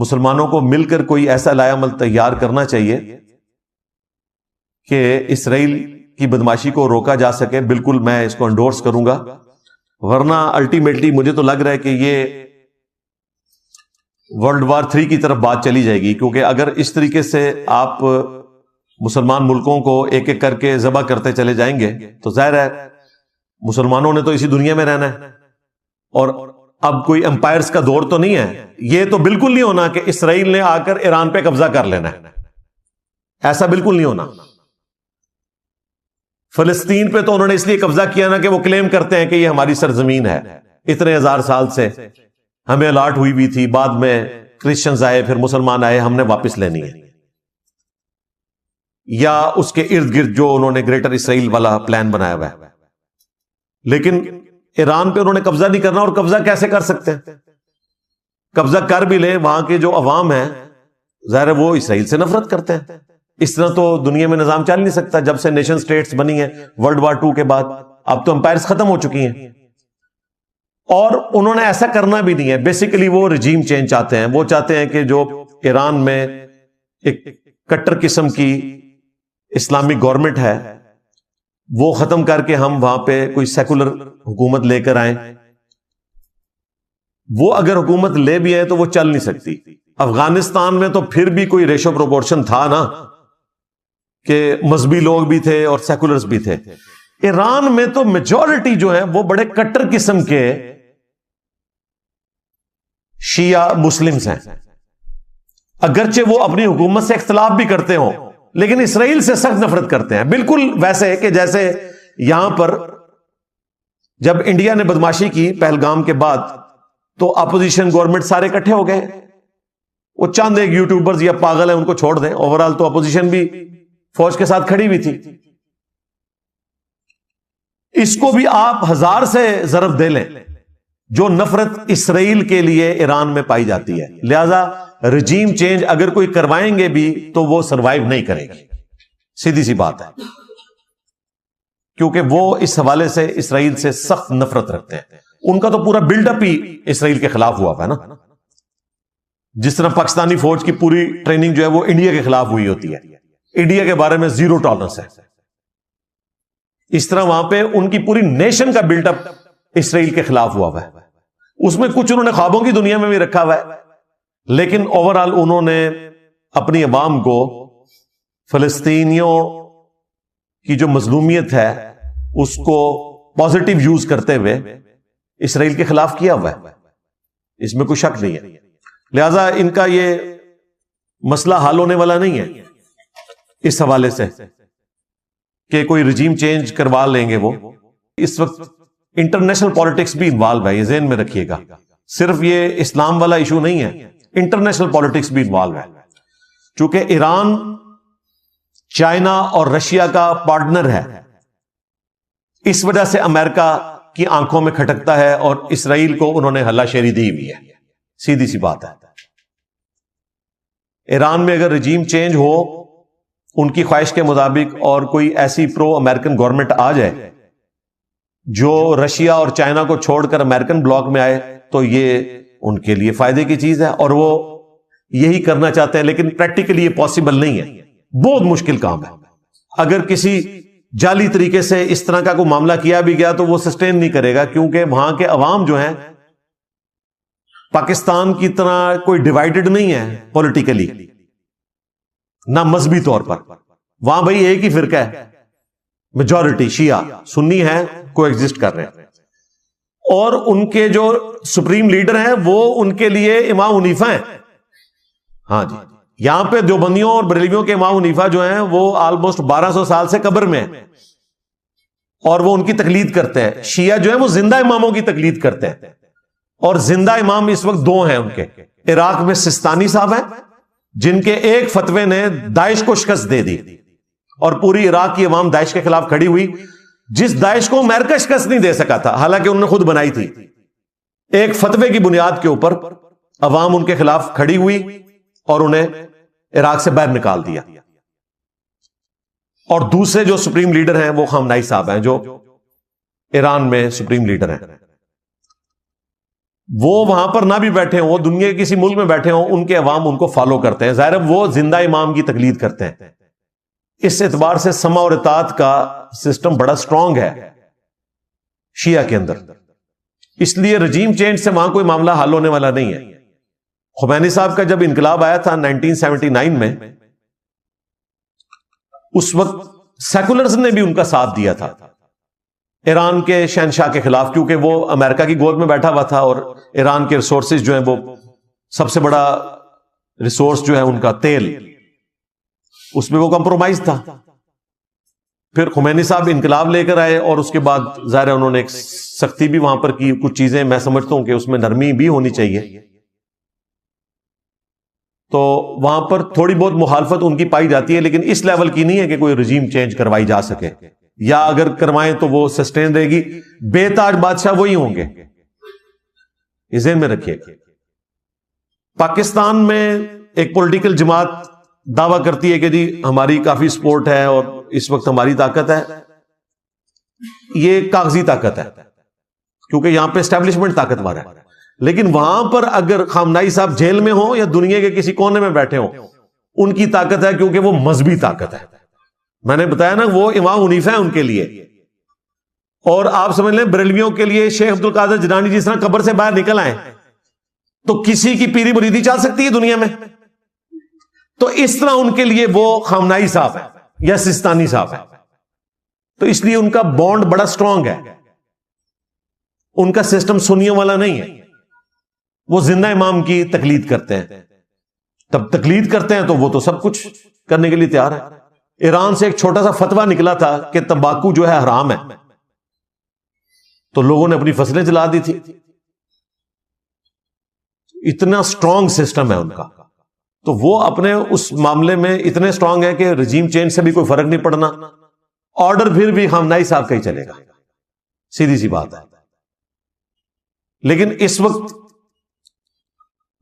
مسلمانوں کو مل کر کوئی ایسا لائحہ عمل تیار کرنا چاہیے کہ اسرائیل کی بدماشی کو روکا جا سکے. بالکل میں اس کو انڈورس کروں گا، ورنہ الٹیمیٹلی مجھے تو لگ رہا ہے کہ یہ ورلڈ وار 3 کی طرف بات چلی جائے گی. کیونکہ اگر اس طریقے سے آپ مسلمان ملکوں کو ایک ایک کر کے ذبح کرتے چلے جائیں گے تو ظاہر ہے مسلمانوں نے تو اسی دنیا میں رہنا ہے، اور اب کوئی امپائرز کا دور تو نہیں ہے. یہ تو بالکل نہیں ہونا کہ اسرائیل نے آ کر ایران پہ قبضہ کر لینا ہے، ایسا بالکل نہیں ہونا. فلسطین پہ تو انہوں نے اس لیے قبضہ کیا نا کہ وہ کلیم کرتے ہیں کہ یہ ہماری سرزمین ہے، اتنے ہزار سال سے ہمیں الاٹ ہوئی بھی تھی، بعد میں کرسچنز آئے، پھر مسلمان آئے، ہم نے واپس لینی ہے. یا اس کے ارد گرد جو انہوں نے گریٹر اسرائیل والا پلان بنایا ہوا ہے. لیکن ایران پہ انہوں نے قبضہ نہیں کرنا، اور قبضہ کیسے کر سکتے ہیں؟ قبضہ کر بھی لیں، وہاں کے جو عوام ہیں ظاہر ہے وہ اسرائیل سے نفرت کرتے ہیں. اس طرح تو دنیا میں نظام چل نہیں سکتا. جب سے نیشن سٹیٹس بنی ہیں ورلڈ وار 2 کے بعد، اب تو امپائرز ختم ہو چکی ہیں، اور انہوں نے ایسا کرنا بھی نہیں ہے. بیسیکلی وہ رجیم چینج چاہتے ہیں. وہ چاہتے ہیں کہ جو ایران میں ایک کٹر قسم کی اسلامک گورنمنٹ ہے وہ ختم کر کے ہم وہاں پہ کوئی سیکولر حکومت لے کر آئیں. وہ اگر حکومت لے بھی ہے تو وہ چل نہیں سکتی. افغانستان میں تو پھر بھی کوئی ریشو پروپورشن تھا نا، کہ مذہبی لوگ بھی تھے اور سیکولرز بھی تھے. ایران میں تو میجورٹی جو ہے وہ بڑے کٹر قسم کے شیعہ مسلمز ہیں. اگرچہ وہ اپنی حکومت سے اختلاف بھی کرتے ہوں لیکن اسرائیل سے سخت نفرت کرتے ہیں. بالکل ویسے کہ جیسے یہاں پر جب انڈیا نے بدماشی کی پہلگام کے بعد تو اپوزیشن گورنمنٹ سارے اکٹھے ہو گئے. وہ چند ایک یوٹیوبرز یا پاگل ہیں ان کو چھوڑ دیں، اوورال تو اپوزیشن بھی فوج کے ساتھ کھڑی ہوئی تھی. اس کو بھی آپ 1000 سے ضرب دے لیں جو نفرت اسرائیل کے لیے ایران میں پائی جاتی ہے. لہذا رجیم چینج اگر کوئی کروائیں گے بھی تو وہ سروائیو نہیں کرے گی، سیدھی سی بات ہے. کیونکہ وہ اس حوالے سے اسرائیل سے سخت نفرت رکھتے ہیں. ان کا تو پورا بلڈ اپ ہی اسرائیل کے خلاف ہوا ہے نا. جس طرح پاکستانی فوج کی پوری ٹریننگ جو ہے وہ انڈیا کے خلاف ہوئی ہوتی ہے، انڈیا کے بارے میں زیرو ٹالرنس ہے. اس طرح وہاں پہ ان کی پوری نیشن کا بلڈ اپ اسرائیل کے خلاف ہوا ہے. اس میں کچھ انہوں نے خوابوں کی دنیا میں بھی رکھا ہوا ہے، لیکن اوورال انہوں نے اپنی عوام کو فلسطینیوں کی جو مظلومیت ہے اس کو پازیٹیو یوز کرتے ہوئے اسرائیل کے خلاف کیا ہوا ہے. اس میں کوئی شک نہیں ہے. لہذا ان کا یہ مسئلہ حل ہونے والا نہیں ہے اس حوالے سے کہ کوئی رجیم چینج کروا لیں گے. وہ اس وقت انٹرنیشنل پالیٹکس بھی انوالو ہے، یہ ذہن میں رکھیے گا. صرف یہ اسلام والا ایشو نہیں ہے، انٹرنیشنل پالیٹکس بھی انوالو ہے. چونکہ ایران چائنا اور رشیا کا پارٹنر ہے، اس وجہ سے امریکہ کی آنکھوں میں کھٹکتا ہے اور اسرائیل کو انہوں نے ہلا شیری دی ہوئی ہے. سیدھی سی بات ہے. ایران میں اگر رجیم چینج ہو ان کی خواہش کے مطابق اور کوئی ایسی پرو امریکن گورنمنٹ آ جائے جو رشیا اور چائنا کو چھوڑ کر امریکن بلاک میں آئے تو یہ ان کے لیے فائدے کی چیز ہے، اور وہ یہی کرنا چاہتے ہیں. لیکن پریکٹیکلی یہ پاسبل نہیں ہے، بہت مشکل کام ہے. اگر کسی جعلی طریقے سے اس طرح کا کوئی معاملہ کیا بھی گیا تو وہ سسٹین نہیں کرے گا، کیونکہ وہاں کے عوام جو ہیں پاکستان کی طرح کوئی ڈیوائیڈڈ نہیں ہے پولیٹیکلی، نہ مذہبی طور پر. وہاں بھائی ایک ہی فرقہ ہے، میجورٹی شیعہ سنی ہے، کو ایگزسٹ کر رہے ہیں. اور ان کے جو سپریم لیڈر ہیں وہ ان کے لیے امام حنیفہ ہیں. ہاں جی، یہاں پہ دیوبندیوں اور بریلویوں کے امام حنیفہ جو ہیں وہ آلموسٹ 1200 سال سے قبر میں ہیں اور وہ ان کی تقلید کرتے ہیں. شیعہ جو ہیں وہ زندہ اماموں کی تقلید کرتے ہیں، اور زندہ امام اس وقت 2 ہیں ان کے. عراق میں سستانی صاحب ہیں جن کے ایک فتوے نے داعش کو شکست دے دی اور پوری عراق کی عوام داعش کے خلاف کھڑی ہوئی، جس داعش کو امریکہ شکست نہیں دے سکا تھا، حالانکہ انہوں نے خود بنائی تھی. ایک فتوے کی بنیاد کے اوپر عوام ان کے خلاف کھڑی ہوئی اور انہیں عراق سے باہر نکال دیا. اور دوسرے جو سپریم لیڈر ہیں وہ خامنائی صاحب ہیں جو ایران میں سپریم لیڈر ہیں. وہ وہاں پر نہ بھی بیٹھے ہوں، وہ دنیا کے کسی ملک میں بیٹھے ہوں، ان کے عوام ان کو فالو کرتے ہیں، ظاہر وہ زندہ امام کی تقلید کرتے ہیں۔ اس اعتبار سے سمع اور اطاعت کا سسٹم بڑا سٹرونگ ہے شیعہ کے اندر، اس لیے رجیم چینج سے وہاں کوئی معاملہ حل ہونے والا نہیں ہے۔ خمینی صاحب کا جب انقلاب آیا تھا 1979 میں، اس وقت سیکولرز نے بھی ان کا ساتھ دیا تھا ایران کے شہنشاہ کے خلاف، کیونکہ وہ امریکہ کی گود میں بیٹھا ہوا تھا اور ایران کے ریسورسز جو ہیں، وہ سب سے بڑا ریسورس جو ہے ان کا تیل، اس میں وہ کمپرومائز تھا۔ پھر خمینی صاحب انقلاب لے کر آئے اور اس کے بعد ظاہر ہے انہوں نے ایک سختی بھی وہاں پر کی، کچھ چیزیں میں سمجھتا ہوں کہ اس میں نرمی بھی ہونی چاہیے، تو وہاں پر تھوڑی بہت مخالفت ان کی پائی جاتی ہے، لیکن اس لیول کی نہیں ہے کہ کوئی رجیم چینج کروائی جا سکے، یا اگر کروائیں تو وہ سسٹین رہے گی۔ بے تاج بادشاہ وہی ہوں گے، یہ ذہن میں رکھیے۔ پاکستان میں ایک پولیٹیکل جماعت دعویٰ کرتی ہے کہ جی ہماری کافی سپورٹ ہے اور اس وقت ہماری طاقت ہے، یہ کاغذی طاقت ہے کیونکہ یہاں پہ اسٹیبلشمنٹ طاقتور ہے، لیکن وہاں پر اگر خامنائی صاحب جیل میں ہوں یا دنیا کے کسی کونے میں بیٹھے ہوں، ان کی طاقت ہے کیونکہ وہ مذہبی طاقت ہے۔ میں نے بتایا نا، وہ امام حنیفہ ہے ان کے لیے، اور آپ سمجھ لیں بریلویوں کے لیے شیخ عبد القادر جیلانی جس طرح قبر سے باہر نکل آئے تو کسی کی پیری مریدی چل سکتی ہے دنیا میں، تو اس طرح ان کے لیے وہ خامنائی صاحب ہے یا سستانی صاحب ہے، تو اس لیے ان کا بانڈ بڑا سٹرونگ ہے، ان کا سسٹم سنیوں والا نہیں ہے، وہ زندہ امام کی تقلید کرتے ہیں۔ تب تقلید کرتے ہیں تو وہ تو سب کچھ کرنے کے لیے تیار ہے۔ ایران سے ایک چھوٹا سا فتویٰ نکلا تھا کہ تمباکو جو ہے حرام ہے، تو لوگوں نے اپنی فصلیں جلا دی تھی۔ اتنا سٹرونگ سسٹم ہے ان کا، تو وہ اپنے اس معاملے میں اتنے سٹرونگ ہے کہ رجیم چینج سے بھی کوئی فرق نہیں پڑنا، آرڈر پھر بھی خامنائی صاحب کا ہی چلے گا، سیدھی سی بات ہے۔ لیکن اس وقت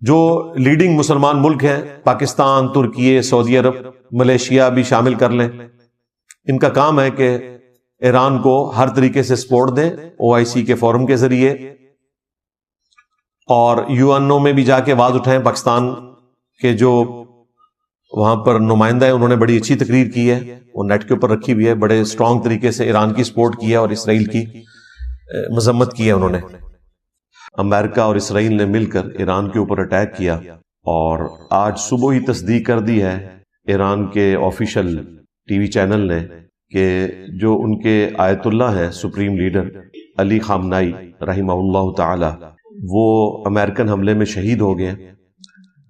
جو لیڈنگ مسلمان ملک ہیں، پاکستان، ترکی، سعودی عرب، ملیشیا بھی شامل کر لیں، ان کا کام ہے کہ ایران کو ہر طریقے سے سپورٹ دیں، OIC کے فورم کے ذریعے، اور UNO میں بھی جا کے آواز اٹھائیں۔ پاکستان کے جو وہاں پر نمائندہ ہیں، انہوں نے بڑی اچھی تقریر کی ہے، وہ نیٹ کے اوپر رکھی ہوئی ہے، بڑے سٹرونگ طریقے سے ایران کی سپورٹ کی ہے اور اسرائیل کی مذمت کی ہے انہوں نے۔ امریکہ اور اسرائیل نے مل کر ایران کے اوپر اٹیک کیا، اور آج صبح ہی تصدیق کر دی ہے ایران کے آفیشل TV چینل نے کہ جو ان کے آیت اللہ ہیں، سپریم لیڈر علی خامنائی رحمہ اللہ تعالی، وہ امریکن حملے میں شہید ہو گئے۔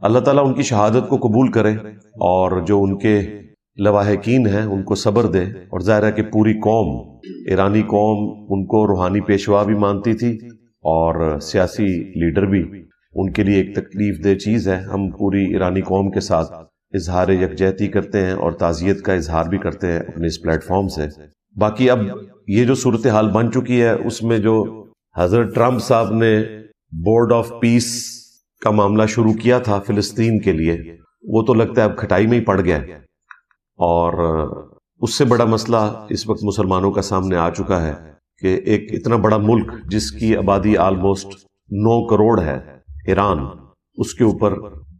اللہ تعالیٰ ان کی شہادت کو قبول کرے، اور جو ان کے لواحقین ہیں ان کو صبر دے، اور ظاہر ہے کہ پوری قوم، ایرانی قوم ان کو روحانی پیشوا بھی مانتی تھی اور سیاسی لیڈر بھی، ان کے لیے ایک تکلیف دہ چیز ہے۔ ہم پوری ایرانی قوم کے ساتھ اظہار یکجہتی کرتے ہیں اور تعزیت کا اظہار بھی کرتے ہیں اپنے اس پلیٹ فارم سے۔ باقی اب یہ جو صورتحال بن چکی ہے، اس میں جو حضرت ٹرمپ صاحب نے بورڈ آف پیس کا معاملہ شروع کیا تھا فلسطین کے لیے، وہ تو لگتا ہے اب کھٹائی میں ہی پڑ گیا، اور اس سے بڑا مسئلہ اس وقت مسلمانوں کا سامنے آ چکا ہے کہ ایک اتنا بڑا ملک جس کی آبادی آلموسٹ 9 کروڑ ہے، ایران، اس کے اوپر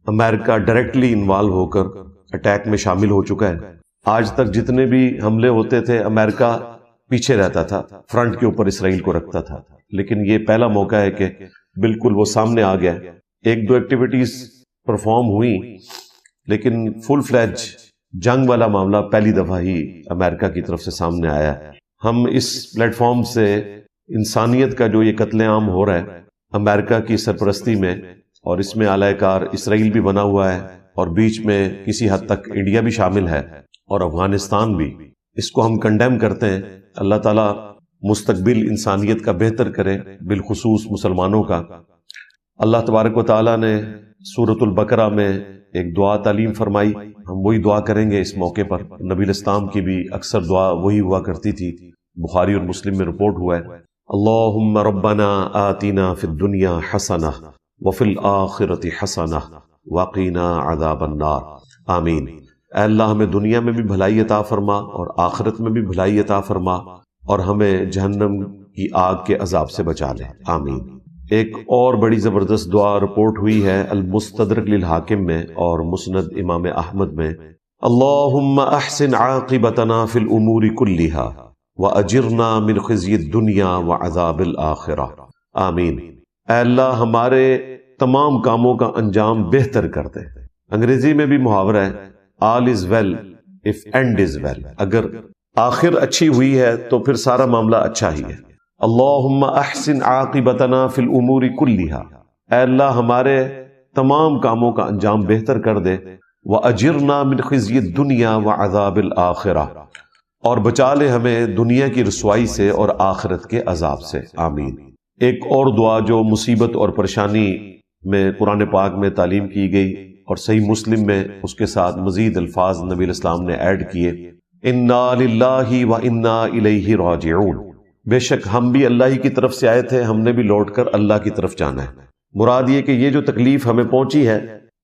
امریکہ ڈائریکٹلی انوالو ہو کر اٹیک میں شامل ہو چکا ہے۔ آج تک جتنے بھی حملے ہوتے تھے امریکہ پیچھے رہتا تھا، فرنٹ کے اوپر اسرائیل کو رکھتا تھا، لیکن یہ پہلا موقع ہے کہ بالکل وہ سامنے آ گیا۔ 1-2 ایکٹیویٹیز پرفارم ہوئی، لیکن فل فلیج جنگ والا معاملہ پہلی دفعہ ہی امریکہ کی طرف سے سامنے آیا ہے۔ ہم اس پلیٹ فارم سے انسانیت کا جو یہ قتل عام ہو رہا ہے امریکہ کی سرپرستی میں، اور اس میں اعلی کار اسرائیل بھی بنا ہوا ہے، اور بیچ میں کسی حد تک انڈیا بھی شامل ہے اور افغانستان بھی، اس کو ہم کنڈیم کرتے ہیں۔ اللہ تعالیٰ مستقبل انسانیت کا بہتر کرے، بالخصوص مسلمانوں کا۔ اللہ تبارک و تعالیٰ نے سورۃ البقرہ میں ایک دعا تعلیم فرمائی، ہم وہی دعا کریں گے اس موقع پر۔ نبی الاسلام کی بھی اکثر دعا وہی ہوا کرتی تھی، بخاری اور مسلم میں رپورٹ ہوا ہے۔ اللہم ربنا آتنا فی الدنیا حسنہ وفی الآخرۃ حسنہ وقنا عذاب النار، آمین۔ اے اللہ ہمیں دنیا میں بھی بھلائی عطا فرما اور آخرت میں بھی بھلائی عطا فرما، اور ہمیں جہنم کی آگ کے عذاب سے بچا لے، آمین۔ ایک اور بڑی زبردست دعا رپورٹ ہوئی ہے المستدرک للحاکم میں اور مسند امام احمد میں، اللہم احسن عاقبتنا فی الامور کلہا واجرنا من خزی الدنیا وعذاب الآخرہ، آمین۔ اے اللہ ہمارے تمام کاموں کا انجام بہتر کر دے۔ انگریزی میں بھی محاورہ ہے all is well if end is well، اگر آخر اچھی ہوئی ہے تو پھر سارا معاملہ اچھا ہی ہے۔ اللہم احسن عاقبتنا فی الامور کلہا، اے اللہ ہمارے تمام کاموں کا انجام بہتر کر دے، وَأَجِرْنَا مِنْ خِزْيِ الدُّنْيَا وَعَذَابِ الْآخِرَةِ، اور بچا لے ہمیں دنیا کی رسوائی سے اور آخرت کے عذاب سے، آمین۔ ایک اور دعا جو مصیبت اور پریشانی میں قرآن پاک میں تعلیم کی گئی اور صحیح مسلم میں اس کے ساتھ مزید الفاظ نبی علیہ السلام نے ایڈ کیے، اِنَّا لِلَّهِ وَإِنَّا إِلَيْهِ رَاجِعُونَ، بے شک ہم بھی اللہ ہی کی طرف سے آئے تھے، ہم نے بھی لوٹ کر اللہ کی طرف جانا ہے۔ مراد یہ کہ یہ جو تکلیف ہمیں پہنچی ہے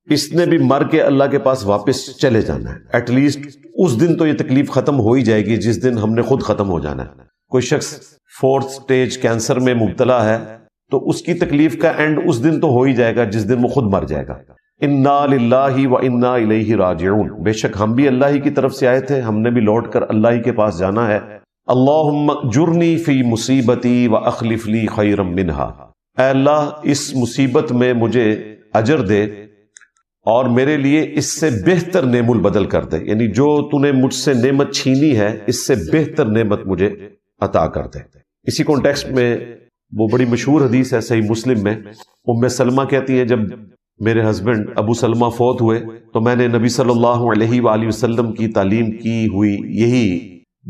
اس نے بھی مر کے اللہ کے پاس واپس چلے جانا ہے، ایٹ لیسٹ اس دن تو یہ تکلیف ختم ہو ہی جائے گی جس دن ہم نے خود ختم ہو جانا ہے۔ کوئی شخص 4th سٹیج کینسر میں مبتلا ہے تو اس کی تکلیف کا اینڈ اس دن تو ہو ہی جائے گا جس دن وہ خود مر جائے گا۔ اِنَّا لِلَّهِ وَإِنَّا إِلَيْهِ رَاجِعُونَ، بے شک ہم بھی اللہ ہی کی طرف سے آئے تھے، ہم نے بھی لوٹ کر اللہ ہی کے پاس جانا ہے۔ اللہم اجرنی فی مصیبتی واخلف لی خیرا منہا، اے اللہ اس مصیبت میں مجھے اجر دے اور میرے لیے اس سے بہتر نعم البدل کر دے، یعنی جو تو نے مجھ سے نعمت چھینی ہے اس سے بہتر نعمت مجھے عطا کر دے۔ اسی کانٹیکسٹ میں وہ بڑی مشہور حدیث ہے صحیح مسلم میں، ام سلمہ کہتی ہیں جب میرے ہسبینڈ ابو سلمہ فوت ہوئے تو میں نے نبی صلی اللہ علیہ وآلہ وسلم کی تعلیم کی ہوئی یہی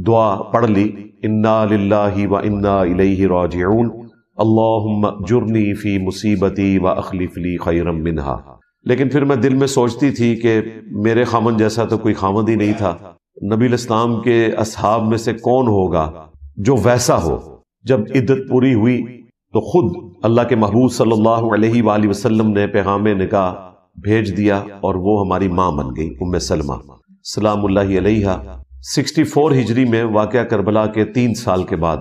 دعا پڑھ لی، انا للہ وانا الیہ راجعون، اللہم اجرنی فی مصیبتی واخلف لی خیرا منہا۔ لیکن پھر میں دل میں سوچتی تھی کہ میرے خامن جیسا تو کوئی خامن ہی نہیں تھا، نبی علیہ السلام کے اصحاب میں سے کون ہوگا جو ویسا ہو۔ جب عدت پوری ہوئی تو خود اللہ کے محبوب صلی اللہ علیہ وآلہ وسلم نے پیغام نکاح بھیج دیا اور وہ ہماری ماں بن گئی ام سلمہ سلام اللہ علیہا۔ 64 ہجری میں واقعہ کربلا کے 3 سال کے بعد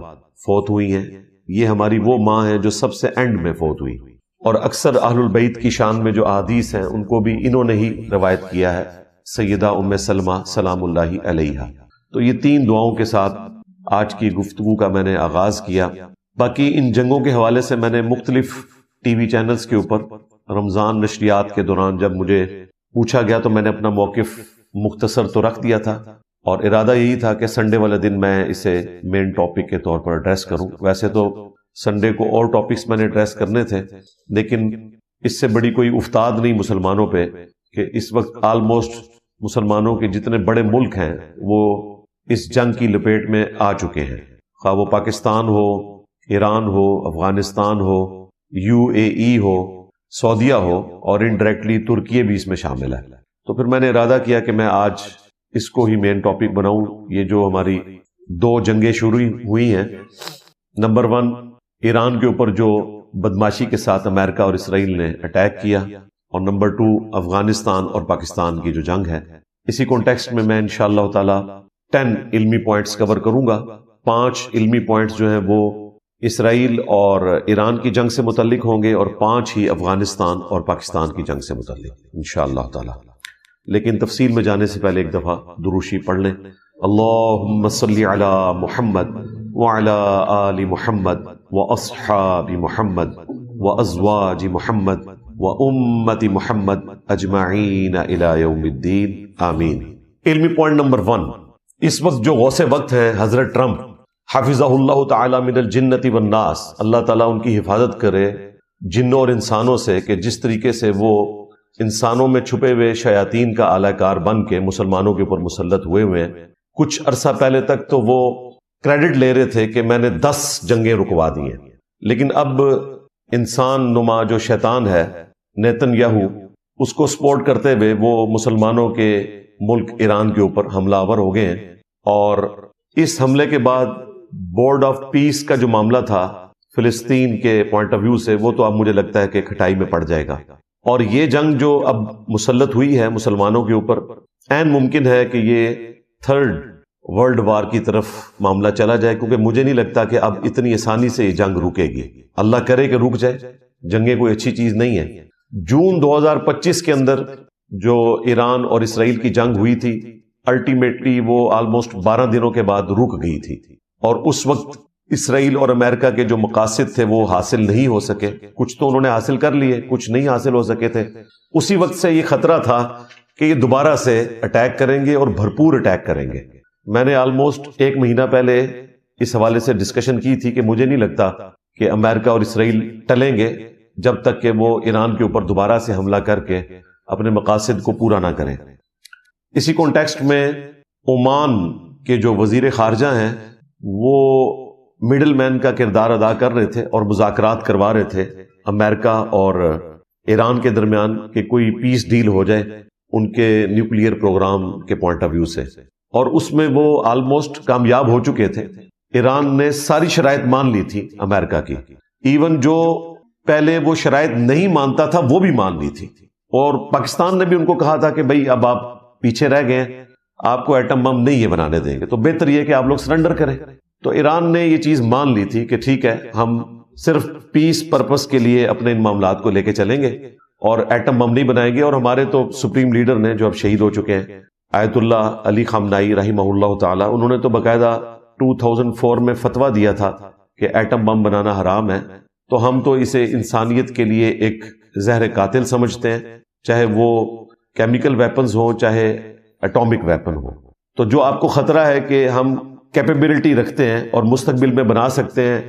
فوت ہوئی ہیں۔ یہ ہماری وہ ماں ہیں جو سب سے اینڈ میں فوت ہوئی، اور اکثر اہل البیت کی شان میں جو احادیث ہیں ان کو بھی انہوں نے ہی روایت کیا ہے، سیدہ ام سلمہ سلام اللہ علیہا۔ تو یہ 3 دعاؤں کے ساتھ آج کی گفتگو کا میں نے آغاز کیا۔ باقی ان جنگوں کے حوالے سے میں نے مختلف ٹی وی چینلز کے اوپر رمضان نشریات کے دوران جب مجھے پوچھا گیا تو میں نے اپنا موقف مختصر تو رکھ دیا تھا، اور ارادہ یہی تھا کہ سنڈے والے دن میں اسے مین ٹاپک کے طور پر ایڈریس کروں۔ ویسے تو سنڈے کو اور ٹاپکس میں نے ایڈریس کرنے تھے، لیکن اس سے بڑی کوئی افتاد نہیں مسلمانوں پہ کہ اس وقت آلموسٹ مسلمانوں کے جتنے بڑے ملک ہیں وہ اس جنگ کی لپیٹ میں آ چکے ہیں، خواہ وہ پاکستان ہو، ایران ہو، افغانستان ہو، UAE ہو، سعودیہ ہو، اور انڈائریکٹلی ترکی بھی اس میں شامل ہے۔ تو پھر میں نے ارادہ کیا کہ میں آج اس کو ہی مین ٹاپک بناؤں۔ یہ جو ہماری 2 جنگیں شروع ہوئی ہیں، نمبر 1 ایران کے اوپر جو بدماشی کے ساتھ امریکہ اور اسرائیل نے اٹیک کیا، اور نمبر 2 افغانستان اور پاکستان کی جو جنگ ہے۔ اسی کانٹیکسٹ میں انشاءاللہ تعالی 10 علمی پوائنٹس کور کروں گا۔ 5 علمی پوائنٹس جو ہیں وہ اسرائیل اور ایران کی جنگ سے متعلق ہوں گے، اور 5 ہی افغانستان اور پاکستان کی جنگ سے متعلق انشاءاللہ تعالی۔ لیکن تفصیل میں جانے سے پہلے ایک دفعہ دروشی پڑھ لیں۔ اللہم صلی علی محمد وعلی آل محمد واصحاب محمد وازواج محمد وامت محمد اجمعین الی یوم الدین، آمین۔ علمی پوائنٹ نمبر 1، اس وقت جو غوث وقت ہیں حضرت ٹرمپ حفظہ اللہ تعالی من الجنۃ والناس، اللہ تعالیٰ ان کی حفاظت کرے جنوں اور انسانوں سے، کہ جس طریقے سے وہ انسانوں میں چھپے ہوئے شیاطین کا اعلی کار بن کے مسلمانوں کے اوپر مسلط ہوئے ہیں۔ کچھ عرصہ پہلے تک تو وہ کریڈٹ لے رہے تھے کہ میں نے 10 جنگیں رکوا دی ہیں، لیکن اب انسان نما جو شیطان ہے نیتن یاہو، اس کو سپورٹ کرتے ہوئے وہ مسلمانوں کے ملک ایران کے اوپر حملہ آور ہو گئے ہیں، اور اس حملے کے بعد بورڈ آف پیس کا جو معاملہ تھا فلسطین کے پوائنٹ آف ویو سے، وہ تو اب مجھے لگتا ہے کہ کھٹائی میں پڑ جائے گا، اور یہ جنگ جو اب مسلط ہوئی ہے مسلمانوں کے اوپر، عین ممکن ہے کہ یہ 3rd ورلڈ وار کی طرف معاملہ چلا جائے، کیونکہ مجھے نہیں لگتا کہ اب اتنی آسانی سے یہ جنگ رکے گی۔ اللہ کرے کہ رک جائے، جنگیں کوئی اچھی چیز نہیں ہے. جون 2025 کے اندر جو ایران اور اسرائیل کی جنگ ہوئی تھی الٹیمیٹلی وہ آلموسٹ 12 دنوں کے بعد رک گئی تھی، اور اس وقت اسرائیل اور امریکہ کے جو مقاصد تھے وہ حاصل نہیں ہو سکے. کچھ تو انہوں نے حاصل کر لیے، کچھ نہیں حاصل ہو سکے تھے. اسی وقت سے یہ خطرہ تھا کہ یہ دوبارہ سے اٹیک کریں گے اور بھرپور اٹیک کریں گے. میں نے آلموسٹ 1 مہینہ پہلے اس حوالے سے ڈسکشن کی تھی کہ مجھے نہیں لگتا کہ امریکہ اور اسرائیل ٹلیں گے جب تک کہ وہ ایران کے اوپر دوبارہ سے حملہ کر کے اپنے مقاصد کو پورا نہ کریں. اسی کانٹیکسٹ میں عمان کے جو وزیر خارجہ ہیں وہ مڈل مین کا کردار ادا کر رہے تھے اور مذاکرات کروا رہے تھے امریکہ اور ایران کے درمیان کہ کوئی پیس ڈیل ہو جائے ان کے نیوکلیئر پروگرام کے پوائنٹ آف ویو سے، اور اس میں وہ آلموسٹ کامیاب ہو چکے تھے. ایران نے ساری شرائط مان لی تھی امریکہ کی، ایون جو پہلے وہ شرائط نہیں مانتا تھا وہ بھی مان لی تھی، اور پاکستان نے بھی ان کو کہا تھا کہ بھئی اب آپ پیچھے رہ گئے ہیں، آپ کو ایٹم بم نہیں یہ بنانے دیں گے، تو بہتر یہ کہ آپ لوگ سرنڈر کریں. تو ایران نے یہ چیز مان لی تھی کہ ٹھیک ہے ہم صرف پیس پرپس کے لیے اپنے ان معاملات کو لے کے چلیں گے اور ایٹم بم نہیں بنائیں گے. اور ہمارے تو سپریم لیڈر نے جو اب شہید ہو چکے ہیں آیت اللہ علی خامنائی رحمہ اللہ تعالی، انہوں نے تو باقاعدہ 2004 میں فتویٰ دیا تھا کہ ایٹم بم بنانا حرام ہے. تو ہم تو اسے انسانیت کے لیے ایک زہر قاتل سمجھتے ہیں، چاہے وہ کیمیکل ویپنز ہوں چاہے ایٹامک ویپن ہو. تو جو آپ کو خطرہ ہے کہ ہم کیپیبلٹی رکھتے ہیں اور مستقبل میں بنا سکتے ہیں،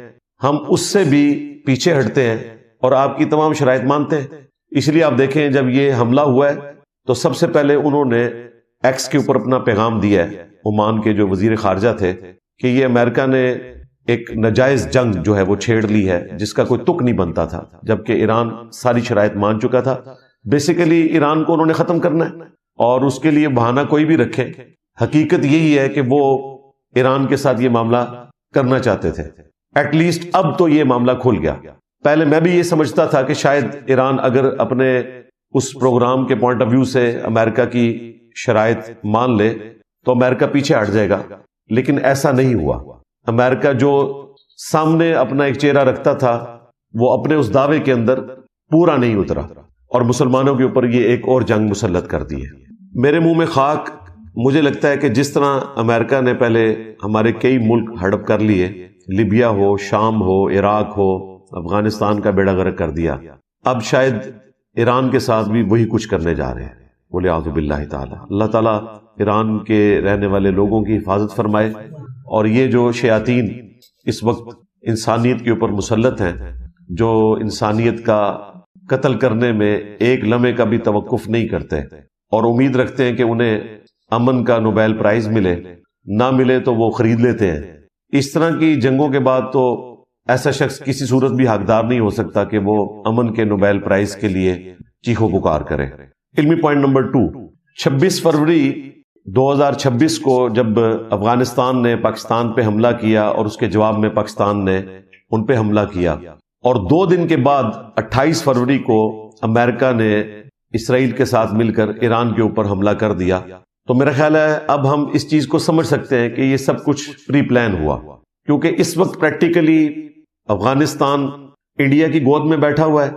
ہم اس سے بھی پیچھے ہٹتے ہیں اور آپ کی تمام شرائط مانتے ہیں. اس لیے آپ دیکھیں جب یہ حملہ ہوا ہے تو سب سے پہلے انہوں نے ایکس کے اوپر اپنا پیغام دیا ہے، عمان کے جو وزیر خارجہ تھے، کہ یہ امریکہ نے ایک ناجائز جنگ جو ہے وہ چھیڑ لی ہے جس کا کوئی تک نہیں بنتا تھا، جبکہ ایران ساری شرائط مان چکا تھا. بیسیکلی ایران کو انہوں نے ختم کرنا ہے، اور اس کے لیے بہانہ کوئی بھی رکھے، حقیقت یہی ہے کہ وہ ایران کے ساتھ یہ معاملہ کرنا چاہتے تھے. ایٹ لیسٹ اب تو یہ معاملہ کھل گیا. پہلے میں بھی یہ سمجھتا تھا کہ شاید ایران اگر اپنے اس پروگرام کے پوائنٹ آف ویو سے امریکہ کی شرائط مان لے تو امریکہ پیچھے ہٹ جائے گا، لیکن ایسا نہیں ہوا. امریکہ جو سامنے اپنا ایک چہرہ رکھتا تھا وہ اپنے اس دعوے کے اندر پورا نہیں اترا، اور مسلمانوں کے اوپر یہ ایک اور جنگ مسلط کر دی ہے. میرے منہ میں خاک. مجھے لگتا ہے کہ جس طرح امریکہ نے پہلے ہمارے کئی ملک ہڑپ کر لیے، لیبیا ہو، شام ہو، عراق ہو، افغانستان کا بیڑا غرق کر دیا، اب شاید ایران کے ساتھ بھی وہی کچھ کرنے جا رہے ہیں. بولے اعوذ باللہ تعالی. اللہ تعالیٰ ایران کے رہنے والے لوگوں کی حفاظت فرمائے، اور یہ جو شیاطین اس وقت انسانیت کے اوپر مسلط ہیں، جو انسانیت کا قتل کرنے میں ایک لمحے کا بھی توقف نہیں کرتے اور امید رکھتے ہیں کہ انہیں امن کا نوبیل پرائز ملے، نہ ملے تو وہ خرید لیتے ہیں. اس طرح کی جنگوں کے بعد تو ایسا شخص کسی صورت بھی حقدار نہیں ہو سکتا کہ وہ امن کے نوبیل پرائز کے لیے چیخو پکار کرے. علمی پوائنٹ نمبر 2، 26 فروری 2026 کو جب افغانستان نے پاکستان پہ حملہ کیا اور اس کے جواب میں پاکستان نے ان پہ حملہ کیا، اور 2 دن کے بعد 28 فروری کو امریکہ نے اسرائیل کے ساتھ مل کر ایران کے اوپر حملہ کر دیا. تو میرا خیال ہے اب ہم اس چیز کو سمجھ سکتے ہیں کہ یہ سب کچھ پری پلان ہوا، کیونکہ اس وقت پریکٹیکلی افغانستان انڈیا کی گود میں بیٹھا ہوا ہے،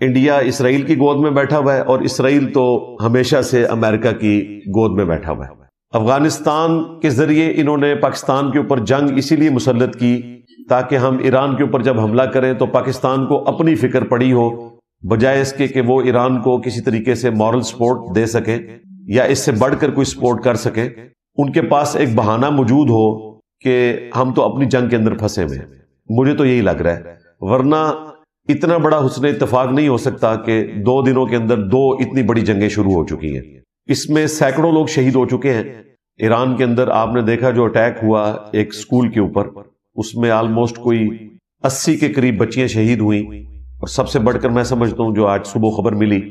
انڈیا اسرائیل کی گود میں بیٹھا ہوا ہے، اور اسرائیل تو ہمیشہ سے امریکہ کی گود میں بیٹھا ہوا ہے. افغانستان کے ذریعے انہوں نے پاکستان کے اوپر جنگ اسی لیے مسلط کی تاکہ ہم ایران کے اوپر جب حملہ کریں تو پاکستان کو اپنی فکر پڑی ہو، بجائے اس کے کہ وہ ایران کو کسی طریقے سے مورل سپورٹ دے سکیں یا اس سے بڑھ کر کوئی سپورٹ کر سکیں. ان کے پاس ایک بہانہ موجود ہو کہ ہم تو اپنی جنگ کے اندر پھنسے ہوئے ہیں. مجھے تو یہی لگ رہا ہے، ورنہ اتنا بڑا حسن اتفاق نہیں ہو سکتا کہ 2 دنوں کے اندر 2 اتنی بڑی جنگیں شروع ہو چکی ہیں. اس میں سینکڑوں لوگ شہید ہو چکے ہیں. ایران کے اندر آپ نے دیکھا جو اٹیک ہوا ایک سکول کے اوپر، اس میں آلموسٹ کوئی 80 کے قریب بچیاں شہید ہوئیں، اور سب سے بڑھ کر میں سمجھتا ہوں جو آج صبح خبر ملی،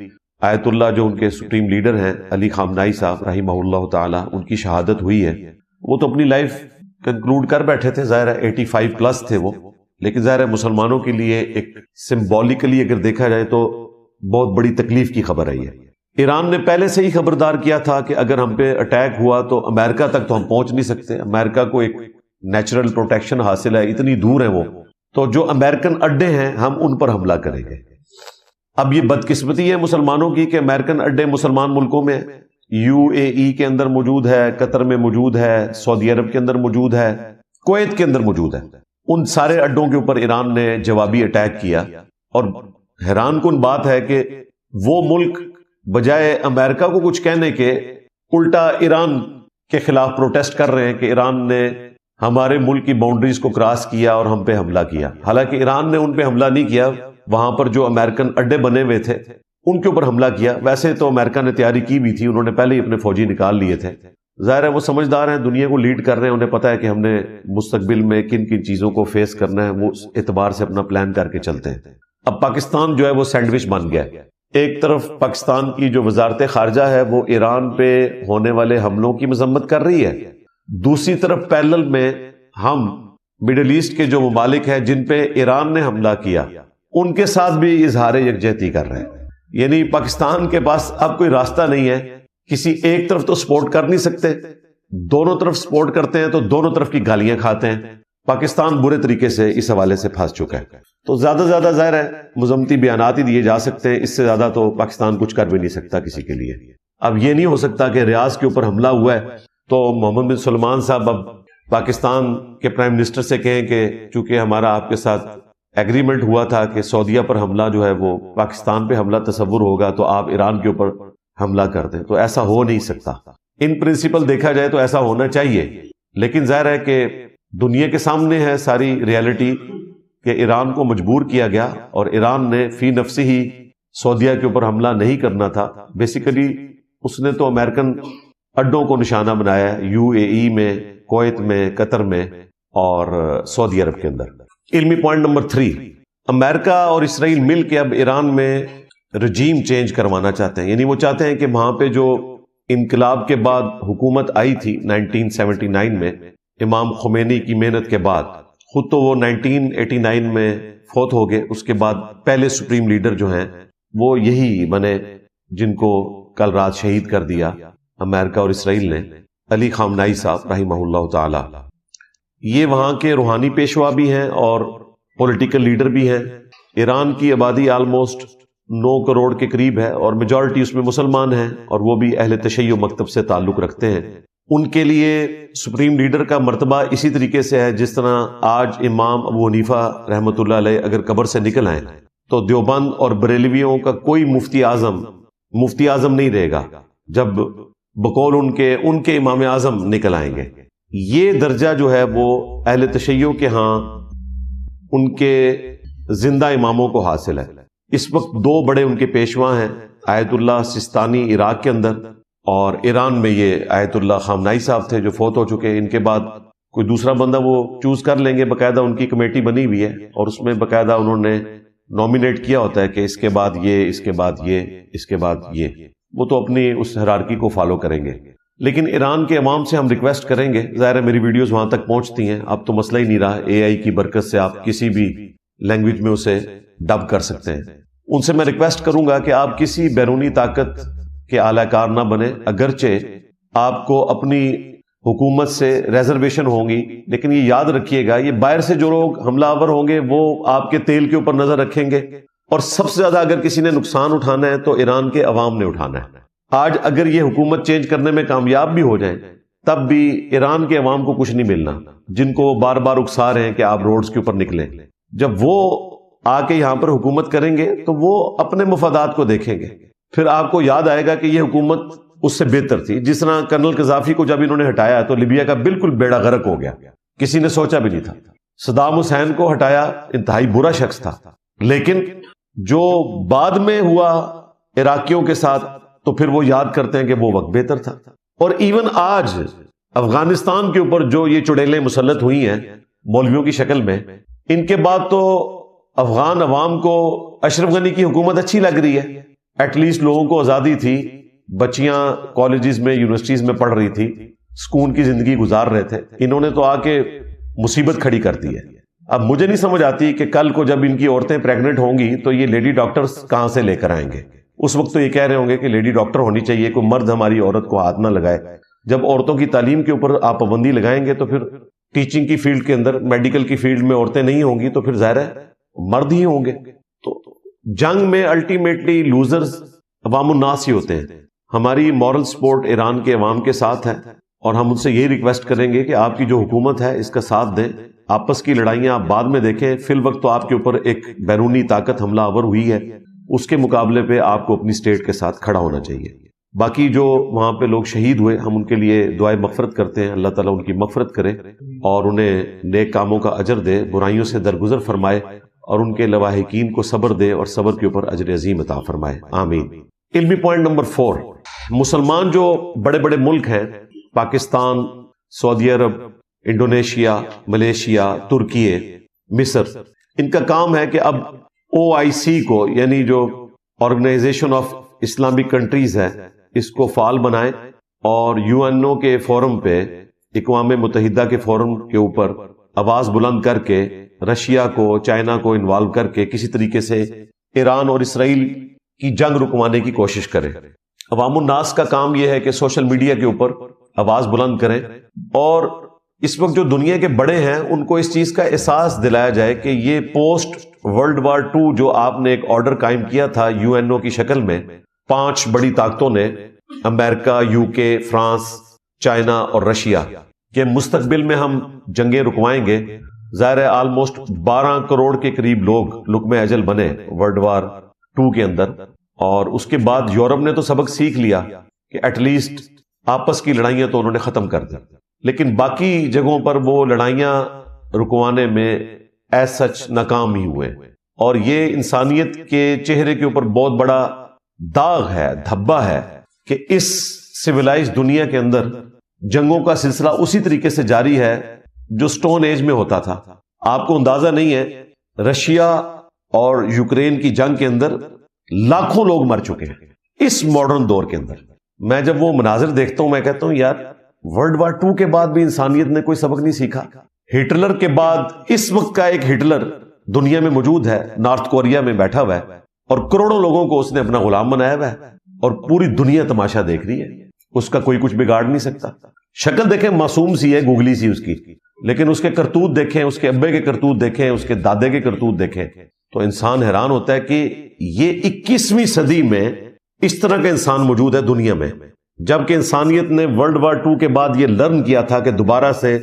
آیت اللہ جو ان کے سپریم لیڈر ہیں علی خامنائی صاحب رحمہ اللہ تعالی، ان کی شہادت ہوئی ہے. وہ تو اپنی لائف کنکلوڈ کر بیٹھے تھے، ظاہر ہے 85 پلس تھے وہ، لیکن ظاہر ہے مسلمانوں کے لیے ایک سمبولیکلی اگر دیکھا جائے تو بہت بڑی تکلیف کی خبر ہے. ایران نے پہلے سے ہی خبردار کیا تھا کہ اگر ہم پہ اٹیک ہوا تو امریکہ تک تو ہم پہنچ نہیں سکتے، امریکہ کو ایک نیچرل پروٹیکشن حاصل ہے، اتنی دور ہے وہ، تو جو امریکن اڈے ہیں ہم ان پر حملہ کریں گے. اب یہ بدقسمتی ہے مسلمانوں کی کہ امریکن اڈے مسلمان ملکوں میں یو اے ای کے اندر موجود ہے، قطر میں موجود ہے، سعودی عرب کے اندر موجود ہے، کویت کے اندر موجود ہے۔ ان سارے اڈوں کے اوپر ایران نے جوابی اٹیک کیا، اور حیران کن بات ہے کہ وہ ملک بجائے امریکہ کو کچھ کہنے کے الٹا ایران کے خلاف پروٹیسٹ کر رہے ہیں کہ ایران نے ہمارے ملک کی باؤنڈریز کو کراس کیا اور ہم پہ حملہ کیا۔ حالانکہ ایران نے ان پہ حملہ نہیں کیا، وہاں پر جو امریکن اڈے بنے ہوئے تھے ان کے اوپر حملہ کیا۔ ویسے تو امریکہ نے تیاری کی بھی تھی، انہوں نے پہلے ہی اپنے فوجی نکال لیے تھے۔ ظاہر ہے وہ سمجھدار ہیں، دنیا کو لیڈ کر رہے ہیں، انہیں پتہ ہے کہ ہم نے مستقبل میں کن کن چیزوں کو فیس کرنا ہے، وہ اس اعتبار سے اپنا پلان کر کے چلتے ہیں۔ اب پاکستان جو ہے وہ سینڈوچ بن گیا۔ ایک طرف پاکستان کی جو وزارت خارجہ ہے وہ ایران پہ ہونے والے حملوں کی مذمت کر رہی ہے، دوسری طرف پیرلل میں ہم مڈل ایسٹ کے جو ممالک ہیں جن پہ ایران نے حملہ کیا ان کے ساتھ بھی اظہار یکجہتی کر رہے ہیں۔ یعنی پاکستان کے پاس اب کوئی راستہ نہیں ہے، کسی ایک طرف تو سپورٹ کر نہیں سکتے، دونوں طرف سپورٹ کرتے ہیں تو دونوں طرف کی گالیاں کھاتے ہیں۔ پاکستان برے طریقے سے اس حوالے سے پھنس چکا ہے، تو زیادہ سے زیادہ ظاہر ہے مذمتی بیانات ہی دیے جا سکتے ہیں، اس سے زیادہ تو پاکستان کچھ کر بھی نہیں سکتا کسی کے لیے۔ اب یہ نہیں ہو سکتا کہ ریاض کے اوپر حملہ ہوا ہے تو محمد بن سلمان صاحب اب پاکستان کے پرائم منسٹر سے کہیں کہ چونکہ ہمارا آپ کے ساتھ ایگریمنٹ ہوا تھا کہ سعودیہ پر حملہ جو ہے وہ پاکستان پہ حملہ تصور ہوگا تو آپ ایران کے اوپر حملہ کر دیں، تو ایسا ہو نہیں سکتا۔ ان پرنسپل دیکھا جائے تو ایسا ہونا چاہیے، لیکن ظاہر ہے کہ دنیا کے سامنے ہے ساری ریالٹی کہ ایران کو مجبور کیا گیا، اور ایران نے فی نفسی ہی سعودیہ کے اوپر حملہ نہیں کرنا تھا۔ بیسیکلی اس نے تو امریکن اڈوں کو نشانہ بنایا ہے، یو اے ای میں، کویت میں، قطر میں اور سعودی عرب کے اندر۔ علمی پوائنٹ نمبر 3، امریکہ اور اسرائیل مل کے اب ایران میں رجیم چینج کروانا چاہتے ہیں، یعنی وہ چاہتے ہیں کہ وہاں پہ جو انقلاب کے بعد حکومت آئی تھی 1979 میں امام خمینی کی محنت کے بعد، خود تو وہ 1989 میں فوت ہو گئے، اس کے بعد پہلے سپریم لیڈر جو ہیں وہ یہی بنے جن کو کل رات شہید کر دیا امریکہ اور اسرائیل نے، علی خامنائی صاحب رحمہ اللہ تعالی۔ یہ وہاں کے روحانی پیشوا بھی ہیں اور پولیٹیکل لیڈر بھی ہیں۔ ایران کی آبادی آلموسٹ 9 کروڑ کے قریب ہے اور میجورٹی اس میں مسلمان ہیں، اور وہ بھی اہل تشیع مکتب سے تعلق رکھتے ہیں۔ ان کے لیے سپریم لیڈر کا مرتبہ اسی طریقے سے ہے جس طرح آج امام ابو حنیفہ رحمۃ اللہ علیہ اگر قبر سے نکل آئیں تو دیوبند اور بریلویوں کا کوئی مفتی اعظم نہیں رہے گا جب بقول ان کے امام اعظم نکل آئیں گے۔ یہ درجہ جو ہے وہ اہل تشیع کے ہاں ان کے زندہ اماموں کو حاصل ہے۔ اس وقت 2 بڑے ان کے پیشوا ہیں، آیت اللہ سستانی عراق کے اندر، اور ایران میں یہ آیت اللہ خامنائی صاحب تھے جو فوت ہو چکے۔ ان کے بعد کوئی دوسرا بندہ وہ چوز کر لیں گے، باقاعدہ ان کی کمیٹی بنی ہوئی ہے اور اس میں باقاعدہ انہوں نے نومینیٹ کیا ہوتا ہے کہ اس کے بعد یہ، اس کے بعد یہ، اس کے بعد یہ، وہ تو اپنی اس ہیرارکی کو فالو کریں گے۔ لیکن ایران کے عوام سے ہم ریکویسٹ کریں گے، ظاہر ہے میری ویڈیوز وہاں تک پہنچتی ہیں، اب تو مسئلہ ہی نہیں رہا، اے آئی کی برکت سے آپ کسی بھی لینگویج میں اسے ڈب کر سکتے ہیں۔ ان سے میں ریکویسٹ کروں گا کہ آپ کسی بیرونی طاقت کے اعلی کار نہ بنے، اگرچہ آپ کو اپنی حکومت سے ریزرویشن ہوں گی، لیکن یہ یاد رکھیے گا یہ باہر سے جو لوگ حملہ آور ہوں گے وہ آپ کے تیل کے اوپر نظر رکھیں گے، اور سب سے زیادہ اگر کسی نے نقصان اٹھانا ہے تو ایران کے عوام نے اٹھانا ہے۔ آج اگر یہ حکومت چینج کرنے میں کامیاب بھی ہو جائیں تب بھی ایران کے عوام کو کچھ نہیں ملنا، جن کو بار بار اکسا رہے ہیں کہ آپ روڈز کے اوپر نکلیں۔ جب وہ آ کے یہاں پر حکومت کریں گے تو وہ اپنے مفادات کو دیکھیں گے، پھر آپ کو یاد آئے گا کہ یہ حکومت اس سے بہتر تھی۔ جس طرح کرنل قذافی کو جب انہوں نے ہٹایا تو لیبیا کا بالکل بیڑا غرق ہو گیا، کسی نے سوچا بھی نہیں تھا۔ صدام حسین کو ہٹایا، انتہائی برا شخص تھا، لیکن جو بعد میں ہوا عراقیوں کے ساتھ تو پھر وہ یاد کرتے ہیں کہ وہ وقت بہتر تھا۔ اور ایون آج افغانستان کے اوپر جو یہ چڑیلیں مسلط ہوئی ہیں مولویوں کی شکل میں، ان کے بعد تو افغان عوام کو اشرف غنی کی حکومت اچھی لگ رہی ہے، ایٹ لیسٹ لوگوں کو آزادی تھی، بچیاں کالجز میں یونیورسٹیز میں پڑھ رہی تھی، سکون کی زندگی گزار رہے تھے۔ انہوں نے تو آ کے مصیبت کھڑی کر دی ہے۔ اب مجھے نہیں سمجھ آتی کہ کل کو جب ان کی عورتیں پریگننٹ ہوں گی تو یہ لیڈی ڈاکٹرز کہاں سے لے کر آئیں گے؟ اس وقت تو یہ کہہ رہے ہوں گے کہ لیڈی ڈاکٹر ہونی چاہیے، کوئی مرد ہماری عورت کو ہاتھ نہ لگائے۔ جب عورتوں کی تعلیم کے اوپر آپ پابندی لگائیں گے تو پھر ٹیچنگ کی فیلڈ کے اندر، میڈیکل کی فیلڈ میں عورتیں نہیں ہوں گی تو پھر ظاہر ہے مرد ہی ہوں گے۔ تو جنگ میں الٹیمیٹلی لوزرز عوام الناس ہی ہوتے ہیں. ہماری مورل سپورٹ ایران کے عوام کے ساتھ ہے اور ہم ان سے یہی ریکویسٹ کریں گے کہ آپ کی جو حکومت ہے اس کا ساتھ دیں. آپس کی لڑائیاں آپ بعد میں دیکھیں، فی الوقت تو آپ کے اوپر ایک بیرونی طاقت حملہ آور ہوئی ہے، اس کے مقابلے پہ آپ کو اپنی اسٹیٹ کے ساتھ کھڑا ہونا چاہیے. باقی جو وہاں پہ لوگ شہید ہوئے ہم ان کے لیے دعائے مغفرت کرتے ہیں، اللہ تعالیٰ ان کی مغفرت کرے اور انہیں نیک کاموں کا اجر دے، برائیوں سے درگزر فرمائے اور ان کے لواحقین کو صبر دے اور صبر کے اوپر اجر عظیم عطا فرمائے، آمین. علمی پوائنٹ نمبر 4، مسلمان جو بڑے بڑے ملک ہیں، پاکستان، سعودی عرب، انڈونیشیا، ملیشیا، ترکی، مصر، ان کا کام ہے کہ اب OIC کو، یعنی جو آرگنائزیشن آف اسلامک کنٹریز ہے، اس کو فعال بنائیں اور UNO کے فورم پہ، اقوام متحدہ کے فورم کے اوپر آواز بلند کر کے رشیا کو، چائنا کو انوالو کر کے کسی طریقے سے ایران اور اسرائیل کی جنگ رکوانے کی کوشش کریں. عوام الناس کا کام یہ ہے کہ سوشل میڈیا کے اوپر آواز بلند کریں اور اس وقت جو دنیا کے بڑے ہیں ان کو اس چیز کا احساس دلایا جائے کہ یہ پوسٹ ورلڈ وار 2 جو آپ نے ایک آرڈر قائم کیا تھا UNO کی شکل میں، 5 بڑی طاقتوں نے، امریکہ، UK، فرانس، چائنا اور رشیا، کہ مستقبل میں ہم جنگیں رکوائیں گے. ظاہر ہے آلموسٹ 12 کروڑ کے قریب لوگ لقم اجل بنے ورلڈ وار 2 کے اندر، اور اس کے بعد یورپ نے تو سبق سیکھ لیا کہ ایٹ لیسٹ آپس کی لڑائیاں تو انہوں نے ختم کر دی، لیکن باقی جگہوں پر وہ لڑائیاں رکوانے میں ایز سچ ناکام ہی ہوئے. اور یہ انسانیت کے چہرے کے اوپر بہت بڑا داغ ہے، دھبا ہے کہ اس سویلائز دنیا کے اندر جنگوں کا سلسلہ اسی طریقے سے جاری ہے جو سٹون ایج میں ہوتا تھا. آپ کو اندازہ نہیں ہے، رشیا اور یوکرین کی جنگ کے اندر لاکھوں لوگ مر چکے ہیں اس ماڈرن دور کے اندر. میں جب وہ مناظر دیکھتا ہوں میں کہتا ہوں یار، ورلڈ وار 2 کے بعد بھی انسانیت نے کوئی سبق نہیں سیکھا. ہٹلر کے بعد اس وقت کا ایک ہٹلر دنیا میں موجود ہے، نارتھ کوریا میں بیٹھا ہوا ہے اور کروڑوں لوگوں کو اس نے اپنا غلام بنایا ہوا ہے اور پوری دنیا تماشا دیکھ رہی ہے. اس کا کوئی کچھ بگاڑ نہیں سکتا. شکل دیکھیں معصوم سی ہے، گوگلی سی اس کی، لیکن اس کے کرتوت دیکھیں، اس کے ابے کے کرتوت دیکھیں، اس کے دادے کے کرتوت دیکھیں تو انسان حیران ہوتا ہے کہ یہ 21ویں صدی میں اس طرح کا انسان موجود ہے دنیا میں، جبکہ انسانیت نے ورلڈ وار 2 کے بعد یہ لرن کیا تھا کہ دوبارہ سے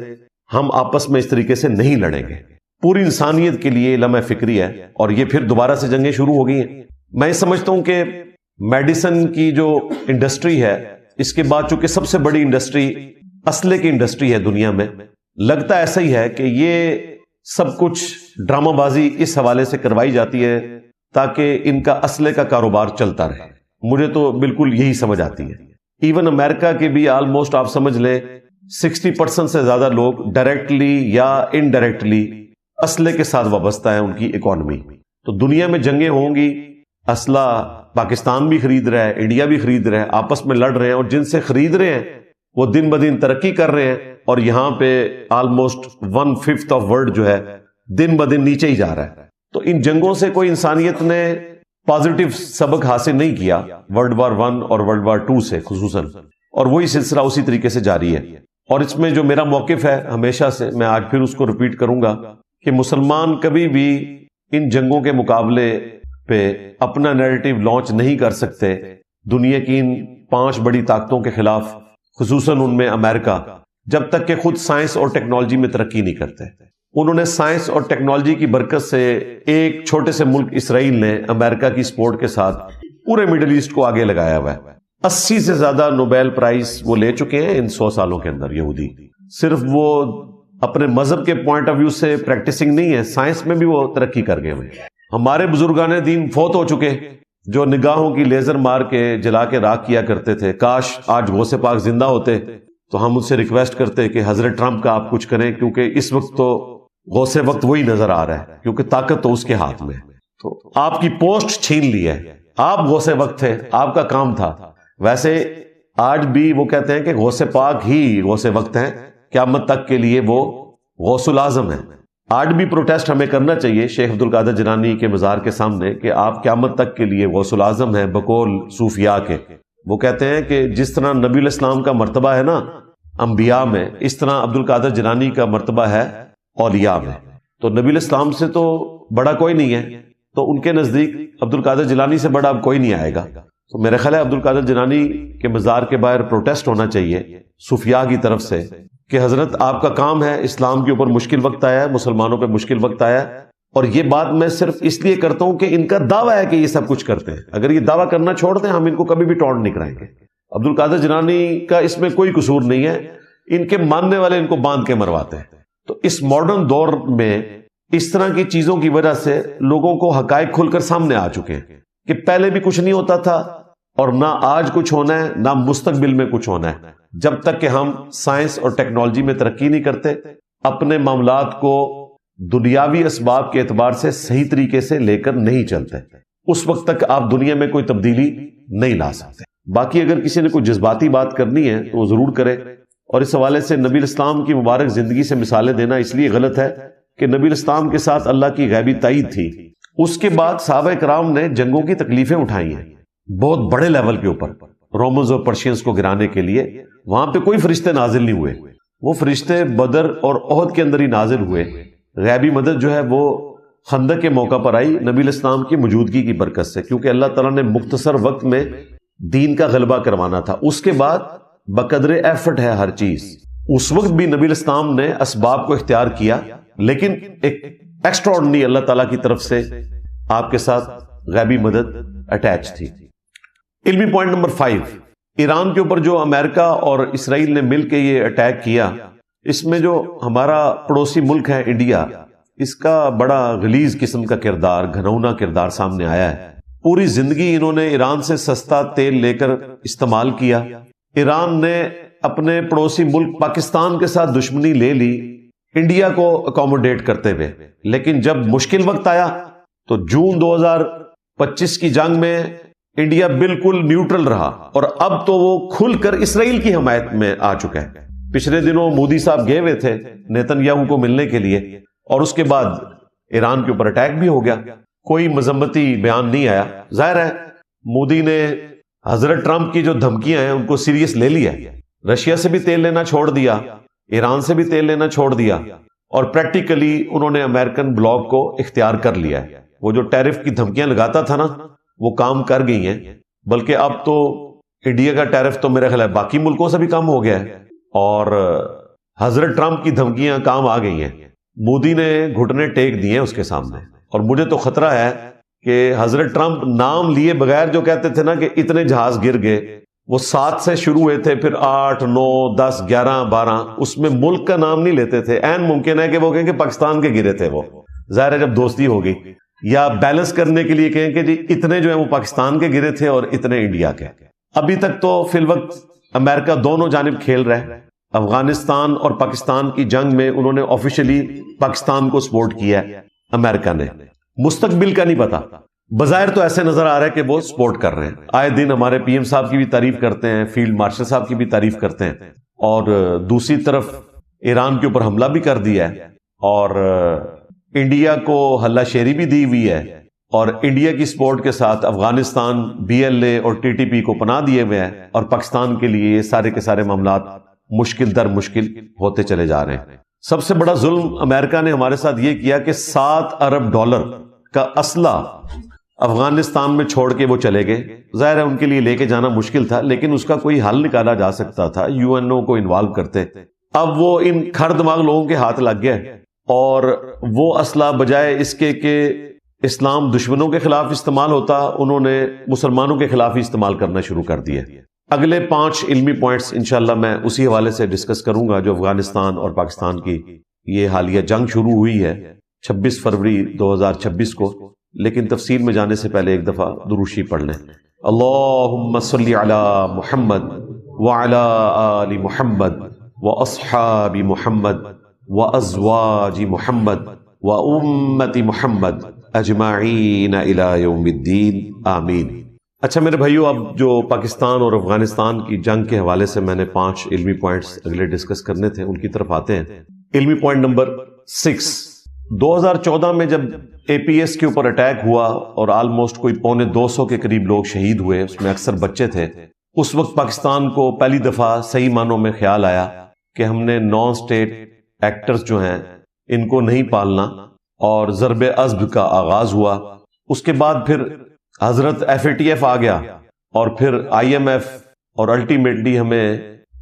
ہم آپس میں اس طریقے سے نہیں لڑیں گے. پوری انسانیت کے لیے لمحہ فکری ہے اور یہ پھر دوبارہ سے جنگیں شروع ہو گئی ہیں. میں یہ سمجھتا ہوں کہ میڈیسن کی جو انڈسٹری ہے، اس کے بعد چونکہ سب سے بڑی انڈسٹری اسلحے کی انڈسٹری ہے دنیا میں، لگتا ایسا ہی ہے کہ یہ سب کچھ ڈرامہ بازی اس حوالے سے کروائی جاتی ہے تاکہ ان کا اسلحے کا کاروبار چلتا رہے. مجھے تو بالکل یہی سمجھ آتی ہے. ایون امریکہ کے بھی آلموسٹ آپ سمجھ لیں 60% سے زیادہ لوگ ڈائریکٹلی یا انڈائریکٹلی اسلحے کے ساتھ وابستہ ہے ان کی اکانومی. تو دنیا میں جنگیں ہوں گی، اسلحہ پاکستان بھی خرید رہا ہے، انڈیا بھی خرید رہا ہے، آپس میں لڑ رہے ہیں اور جن سے خرید رہے ہیں وہ دن بدن ترقی کر رہے ہیں اور یہاں پہ آلموسٹ 1/5 آف ورلڈ جو ہے دن بدن نیچے ہی جا رہا ہے. تو ان جنگوں سے کوئی انسانیت نے پازیٹیو سبق حاصل نہیں کیا ورلڈ وار 1 اور ورلڈ وار 2 سے خصوصاً، اور وہی سلسلہ اسی طریقے سے جاری ہے. اور اس میں جو میرا موقف ہے ہمیشہ سے، میں آج پھر اس کو ریپیٹ کروں گا کہ مسلمان کبھی بھی ان جنگوں کے مقابلے پہ اپنا نیریٹو لانچ نہیں کر سکتے دنیا کی ان 5 بڑی طاقتوں کے خلاف، خصوصاً ان میں امریکہ، جب تک کہ خود سائنس اور ٹیکنالوجی میں ترقی نہیں کرتے. انہوں نے سائنس اور ٹیکنالوجی کی برکت سے ایک چھوٹے سے ملک اسرائیل نے امریکہ کی سپورٹ کے ساتھ پورے مڈل ایسٹ کو آگے لگایا ہوا ہے. 80 سے زیادہ نوبیل پرائز وہ لے چکے ہیں ان 100 سالوں کے اندر یہودی. صرف وہ اپنے مذہب کے پوائنٹ آف ویو سے پریکٹسنگ نہیں ہے، سائنس میں بھی وہ ترقی کر گئے ہوئے. ہمارے بزرگان دین فوت ہو چکے جو نگاہوں کی لیزر مار کے جلا کے راکھ کیا کرتے تھے. کاش آج غوث پاک زندہ ہوتے تو ہم ان سے ریکویسٹ کرتے کہ حضرت ٹرمپ کا آپ کچھ کریں، کیونکہ اس وقت تو غوث وقت وہی نظر آ رہا ہے کیونکہ طاقت تو اس کے ہاتھ میں. تو آپ کی پوسٹ چھین لی ہے، آپ غوث وقت تھے، آپ کا کام تھا. ویسے آج بھی وہ کہتے ہیں کہ غوث پاک ہی غوث وقت ہیں، قیامت تک کے لیے وہ غوث العظم ہیں. آج بھی پروٹیسٹ ہمیں کرنا چاہیے شیخ عبد القادر جیلانی کے مزار کے سامنے کہ آپ قیامت تک کے لیے غوث العظم ہیں بقول صوفیاء کے. وہ کہتے ہیں کہ جس طرح نبی الاسلام کا مرتبہ ہے نا انبیاء میں، اس طرح عبد القادر جیلانی کا مرتبہ ہے اولیاء میں. تو نبی الاسلام سے تو بڑا کوئی نہیں ہے، تو ان کے نزدیک عبد القادر جیلانی سے بڑا اب کوئی نہیں آئے گا. تو میرا خیال ہے عبد القادر جیلانی کے مزار کے باہر پروٹیسٹ ہونا چاہیے صوفیاء کی طرف سے کہ حضرت آپ کا کام ہے، اسلام کے اوپر مشکل وقت آیا ہے، مسلمانوں پہ مشکل وقت آیا ہے، اور یہ بات میں صرف اس لیے کرتا ہوں کہ ان کا دعویٰ ہے کہ یہ سب کچھ کرتے ہیں. اگر یہ دعویٰ کرنا چھوڑ دیں ہم ان کو کبھی بھی ٹونٹ نہیں کرائیں گے. عبد القادر جیلانی کا اس میں کوئی قصور نہیں ہے، ان کے ماننے والے ان کو باندھ کے مرواتے ہیں. تو اس ماڈرن دور میں اس طرح کی چیزوں کی وجہ سے لوگوں کو حقائق کھل کر سامنے آ چکے ہیں کہ پہلے بھی کچھ نہیں ہوتا تھا اور نہ آج کچھ ہونا ہے نہ مستقبل میں کچھ ہونا ہے، جب تک کہ ہم سائنس اور ٹیکنالوجی میں ترقی نہیں کرتے، اپنے معاملات کو دنیاوی اسباب کے اعتبار سے صحیح طریقے سے لے کر نہیں چلتے، اس وقت تک آپ دنیا میں کوئی تبدیلی نہیں لا سکتے. باقی اگر کسی نے کوئی جذباتی بات کرنی ہے تو وہ ضرور کرے. اور اس حوالے سے نبی الاسلام کی مبارک زندگی سے مثالیں دینا اس لیے غلط ہے کہ نبی الاسلام کے ساتھ اللہ کی غیبی تائید تھی. اس کے بعد صحابہ کرام نے جنگوں کی تکلیفیں اٹھائی ہیں بہت بڑے لیول کے اوپر، رومنز اور پرشینز کو گرانے کے لیے. وہاں پہ کوئی فرشتے نازل نہیں ہوئے، وہ فرشتے بدر اور احد کے اندر ہی نازل ہوئے. غیبی مدد جو ہے وہ خندق کے موقع پر آئی نبی الاسلام کی موجودگی کی برکت سے، کیونکہ اللہ تعالیٰ نے مختصر وقت میں دین کا غلبہ کروانا تھا. اس کے بعد بقدر ایفرٹ ہے ہر چیز. اس وقت بھی نبی الاسلام نے اسباب کو اختیار کیا، لیکن ایک ایکسٹراڈنری اللہ تعالیٰ کی طرف سے آپ کے ساتھ غیبی مدد اٹیچ تھی. علمی پوائنٹ نمبر 5، ایران کے اوپر جو امریکہ اور اسرائیل نے مل کے یہ اٹیک کیا، اس میں جو ہمارا پڑوسی ملک ہے انڈیا، اس کا بڑا غلیظ قسم کا کردار، گھنونا کردار سامنے آیا ہے. پوری زندگی انہوں نے ایران سے سستا تیل لے کر استعمال کیا. ایران نے اپنے پڑوسی ملک پاکستان کے ساتھ دشمنی لے لی انڈیا کو اکوموڈیٹ کرتے ہوئے، لیکن جب مشکل وقت آیا تو جون 2025 کی جنگ میں انڈیا بالکل نیوٹرل رہا، اور اب تو وہ کھل کر اسرائیل کی حمایت میں آ چکا ہے. پچھلے دنوں مودی صاحب گئے ہوئے تھے نیتن یاہو کو ملنے کے لیے، اور اس کے بعد ایران کے اوپر اٹیک بھی ہو گیا. کوئی مذمتی بیان نہیں آیا. ظاہر ہے مودی نے حضرت ٹرمپ کی جو دھمکیاں ہیں ان کو سیریس لے لیا. رشیا سے بھی تیل لینا چھوڑ دیا، ایران سے بھی تیل لینا چھوڑ دیا، اور پریکٹیکلی انہوں نے امریکن بلاک کو اختیار کر لیا ہے. وہ جو ٹیرف کی دھمکیاں لگاتا تھا نا، وہ کام کر گئی ہیں. بلکہ اب تو انڈیا کا ٹیرف تو میرا خیال ہے باقی ملکوں سے بھی کم ہو گیا ہے، اور حضرت ٹرمپ کی دھمکیاں کام آ گئی ہیں. مودی نے گھٹنے ٹیک دیے اس کے سامنے، اور مجھے تو خطرہ ہے کہ حضرت ٹرمپ نام لیے بغیر جو کہتے تھے نا کہ اتنے جہاز گر گئے، وہ 7 سے شروع ہوئے تھے، پھر 8 9 10 11 12، اس میں ملک کا نام نہیں لیتے تھے. عین ممکن ہے کہ وہ کہیں کہ پاکستان کے گرے تھے. وہ ظاہر ہے جب دوستی ہوگی، یا بیلنس کرنے کے لیے کہیں کہ جی اتنے جو ہیں وہ پاکستان کے گرے تھے اور اتنے انڈیا کے. ابھی تک تو فی الوقت امریکہ دونوں جانب کھیل رہا ہے. افغانستان اور پاکستان کی جنگ میں انہوں نے آفیشلی پاکستان کو سپورٹ کیا ہے امریکہ نے. مستقبل کا نہیں پتا، بظاہر تو ایسے نظر آ رہا ہے کہ وہ سپورٹ کر رہے ہیں. آئے دن ہمارے پی ایم صاحب کی بھی تعریف کرتے ہیں، فیلڈ مارشل صاحب کی بھی تعریف کرتے ہیں، اور دوسری طرف ایران کے اوپر حملہ بھی کر دیا ہے، اور انڈیا کو ہلہ شیری بھی دی ہوئی ہے، اور انڈیا کی سپورٹ کے ساتھ افغانستان BLA اور TTP کو پناہ دیے ہوئے ہیں، اور پاکستان کے لیے یہ سارے کے سارے معاملات مشکل در مشکل ہوتے چلے جا رہے ہیں. سب سے بڑا ظلم امریکہ نے ہمارے ساتھ یہ کیا کہ $7 ارب کا اسلحہ افغانستان میں چھوڑ کے وہ چلے گئے. ظاہر ہے ان کے لیے لے کے جانا مشکل تھا، لیکن اس کا کوئی حل نکالا جا سکتا تھا، UNO کو انوالو کرتے. اب وہ ان کھر دماغ لوگوں کے ہاتھ لگ گیا، اور وہ اسلحہ بجائے اس کے کہ اسلام دشمنوں کے خلاف استعمال ہوتا، انہوں نے مسلمانوں کے خلاف ہی استعمال کرنا شروع کر دیا. اگلے 5 علمی پوائنٹس انشاءاللہ میں اسی حوالے سے ڈسکس کروں گا جو افغانستان اور پاکستان کی یہ حالیہ جنگ شروع ہوئی ہے 26 فروری 2026 کو. لیکن تفصیل میں جانے سے پہلے ایک دفعہ دروشی پڑھ لیں. اللہم صلی علی محمد وعلی آل محمد واصحاب محمد وازواج محمد وامت محمد اجمعین الی یوم الدین آمین. اچھا میرے بھائیو، اب جو پاکستان اور افغانستان کی جنگ کے حوالے سے میں نے 5 علمی پوائنٹس اگلے ڈسکس کرنے تھے، ان کی طرف آتے ہیں. علمی پوائنٹ نمبر 6، 2014 میں جب APS کے اوپر اٹیک ہوا اور آلموسٹ کوئی 250 کے قریب لوگ شہید ہوئے، اس میں اکثر بچے تھے. اس وقت پاکستان کو پہلی دفعہ صحیح معنوں میں خیال آیا کہ ہم نے نان سٹیٹ ایکٹرز جو ہیں ان کو نہیں پالنا، اور ضرب عضب کا آغاز ہوا. اس کے بعد پھر حضرت FATF آ گیا اور پھر IMF، اور الٹیمیٹلی ہمیں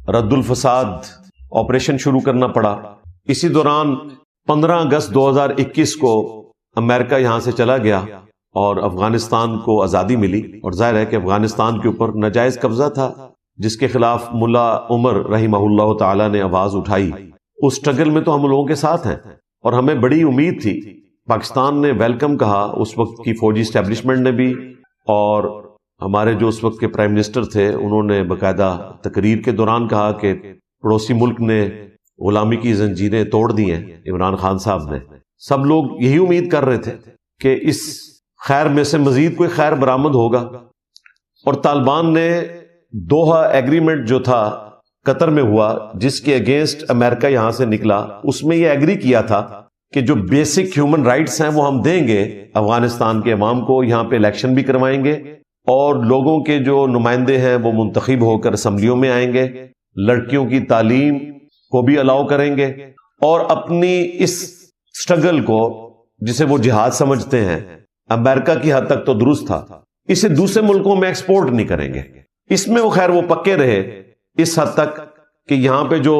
رد الفساد آپریشن شروع کرنا پڑا۔ اسی دوران 15 اگست 2021 کو امریکہ یہاں سے چلا گیا اور افغانستان کو آزادی ملی، اور ظاہر ہے کہ افغانستان کے اوپر ناجائز قبضہ تھا جس کے خلاف ملا عمر رحمہ اللہ تعالی نے آواز اٹھائی۔ اس سٹرگل میں تو ہم لوگوں کے ساتھ ہیں، اور ہمیں بڑی امید تھی۔ پاکستان نے ویلکم کہا، اس وقت کی فوجی اسٹیبلشمنٹ نے بھی، اور ہمارے جو اس وقت کے پرائم منسٹر تھے انہوں نے باقاعدہ تقریر کے دوران کہا کہ پڑوسی ملک نے غلامی کی زنجیریں توڑ دی ہیں، عمران خان صاحب نے۔ سب لوگ یہی امید کر رہے تھے کہ اس خیر میں سے مزید کوئی خیر برآمد ہوگا، اور طالبان نے دوحہ ایگریمنٹ جو تھا قطر میں ہوا، جس کے اگینسٹ امریکہ یہاں سے نکلا، اس میں یہ ایگری کیا تھا کہ جو بیسک ہیومن رائٹس ہیں وہ ہم دیں گے افغانستان کے عوام کو، یہاں پہ الیکشن بھی کروائیں گے، اور لوگوں کے جو نمائندے ہیں وہ منتخب ہو کر اسمبلیوں میں آئیں گے، لڑکیوں کی تعلیم کو بھی الاؤ کریں گے، اور اپنی اس سٹرگل کو جسے وہ جہاد سمجھتے ہیں، امریکہ کی حد تک تو درست تھا، اسے دوسرے ملکوں میں ایکسپورٹ نہیں کریں گے۔ اس میں وہ خیر وہ پکے رہے اس حد تک کہ یہاں پہ جو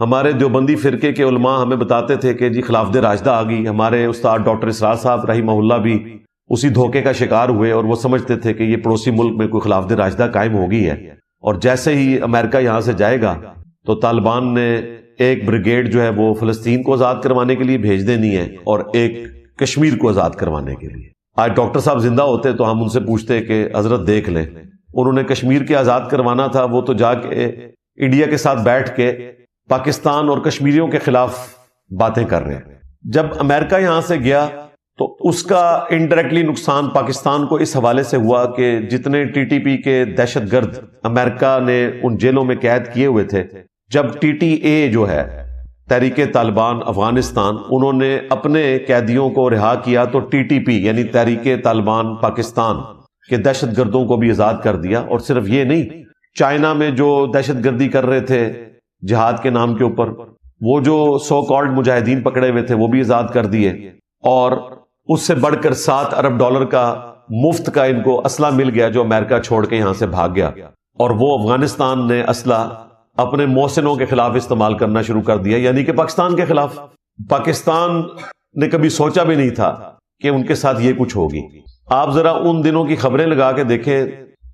ہمارے دیوبندی فرقے کے علماء ہمیں بتاتے تھے کہ جی خلافت راشدہ آ گئی، ہمارے استاد ڈاکٹر اسرار صاحب رحمہ اللہ بھی اسی دھوکے کا شکار ہوئے، اور وہ سمجھتے تھے کہ یہ پڑوسی ملک میں کوئی خلافت راشدہ قائم ہو گئی ہے، اور جیسے ہی امریکہ یہاں سے جائے گا تو طالبان نے ایک بریگیڈ جو ہے وہ فلسطین کو آزاد کروانے کے لیے بھیج دینی ہے، اور ایک کشمیر کو آزاد کروانے کے لیے۔ آج ڈاکٹر صاحب زندہ ہوتے تو ہم ان سے پوچھتے کہ حضرت دیکھ لیں، انہوں نے کشمیر کے آزاد کروانا تھا، وہ تو جا کے انڈیا کے ساتھ بیٹھ کے پاکستان اور کشمیریوں کے خلاف باتیں کر رہے ہیں۔ جب امریکہ یہاں سے گیا تو اس کا انڈائریکٹلی نقصان پاکستان کو اس حوالے سے ہوا کہ جتنے TTP کے دہشت گرد امریکہ نے ان جیلوں میں قید کیے ہوئے تھے، جب TTA جو ہے تحریک طالبان افغانستان، انہوں نے اپنے قیدیوں کو رہا کیا تو TTP یعنی تحریک طالبان پاکستان کے دہشت گردوں کو بھی آزاد کر دیا۔ اور صرف یہ نہیں، چائنا میں جو دہشت گردی کر رہے تھے جہاد کے نام کے اوپر، وہ جو سو کالڈ مجاہدین پکڑے ہوئے تھے وہ بھی آزاد کر دیے، اور اس سے بڑھ کر $7 ارب کا مفت کا ان کو اسلحہ مل گیا جو امریکہ چھوڑ کے یہاں سے بھاگ گیا، اور وہ افغانستان نے اسلحہ اپنے محسنوں کے خلاف استعمال کرنا شروع کر دیا، یعنی کہ پاکستان کے خلاف۔ پاکستان نے کبھی سوچا بھی نہیں تھا کہ ان کے ساتھ یہ کچھ ہوگی۔ آپ ذرا ان دنوں کی خبریں لگا کے دیکھیں،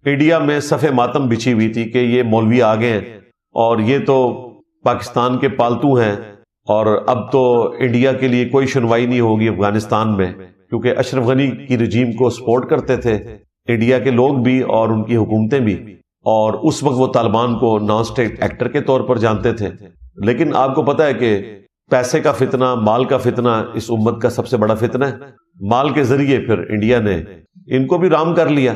انڈیا میں صف ماتم بچھی ہوئی تھی کہ یہ مولوی آ گئے ہیں اور یہ تو پاکستان کے پالتو ہیں، اور اب تو انڈیا کے لیے کوئی سنوائی نہیں ہوگی افغانستان میں، کیونکہ اشرف غنی کی رجیم کو سپورٹ کرتے تھے انڈیا کے لوگ بھی اور ان کی حکومتیں بھی، اور اس وقت وہ طالبان کو نان اسٹیٹ ایکٹر کے طور پر جانتے تھے۔ لیکن آپ کو پتہ ہے کہ پیسے کا فتنہ، مال کا فتنہ اس امت کا سب سے بڑا فتنہ ہے۔ مال کے ذریعے پھر انڈیا نے ان کو بھی رام کر لیا،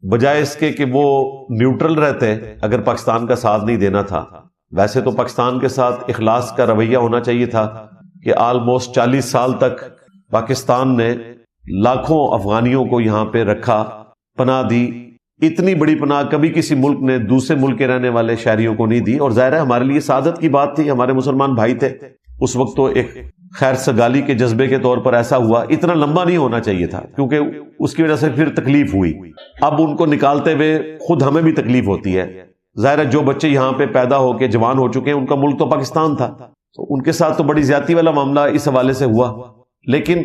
بجائے اس کے کہ وہ نیوٹرل رہتے اگر پاکستان کا ساتھ نہیں دینا تھا۔ ویسے تو پاکستان کے ساتھ اخلاص کا رویہ ہونا چاہیے تھا کہ آلموسٹ 40 سال تک پاکستان نے لاکھوں افغانیوں کو یہاں پہ رکھا، پناہ دی، اتنی بڑی پناہ کبھی کسی ملک نے دوسرے ملک کے رہنے والے شہریوں کو نہیں دی، اور ظاہر ہے ہمارے لیے سعادت کی بات تھی، ہمارے مسلمان بھائی تھے اس وقت، تو ایک خیر سگالی کے جذبے کے طور پر ایسا ہوا۔ اتنا لمبا نہیں ہونا چاہیے تھا کیونکہ اس کی وجہ سے پھر تکلیف ہوئی، اب ان کو نکالتے ہوئے خود ہمیں بھی تکلیف ہوتی ہے۔ ظاہر ہے جو بچے یہاں پہ پیدا ہو کے جوان ہو چکے ہیں ان کا ملک تو پاکستان تھا، تو ان کے ساتھ تو بڑی زیادتی والا معاملہ اس حوالے سے ہوا، لیکن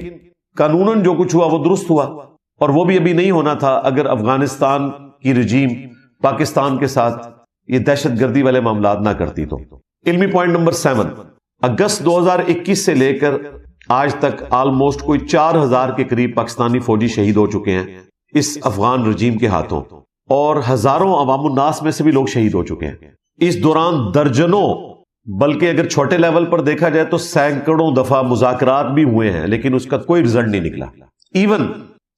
قانوناً جو کچھ ہوا وہ درست ہوا، اور وہ بھی ابھی نہیں ہونا تھا اگر افغانستان کی رجیم پاکستان کے ساتھ یہ دہشت گردی والے معاملات نہ کرتی تو۔ علمی پوائنٹ نمبر 7، اگست 2021 سے لے کر آج تک آلموسٹ کوئی 4000 کے قریب پاکستانی فوجی شہید ہو چکے ہیں اس افغان رجیم کے ہاتھوں، اور ہزاروں عوام الناس میں سے بھی لوگ شہید ہو چکے ہیں۔ اس دوران درجنوں، بلکہ اگر چھوٹے لیول پر دیکھا جائے تو سینکڑوں دفعہ مذاکرات بھی ہوئے ہیں، لیکن اس کا کوئی رزلٹ نہیں نکلا۔ ایون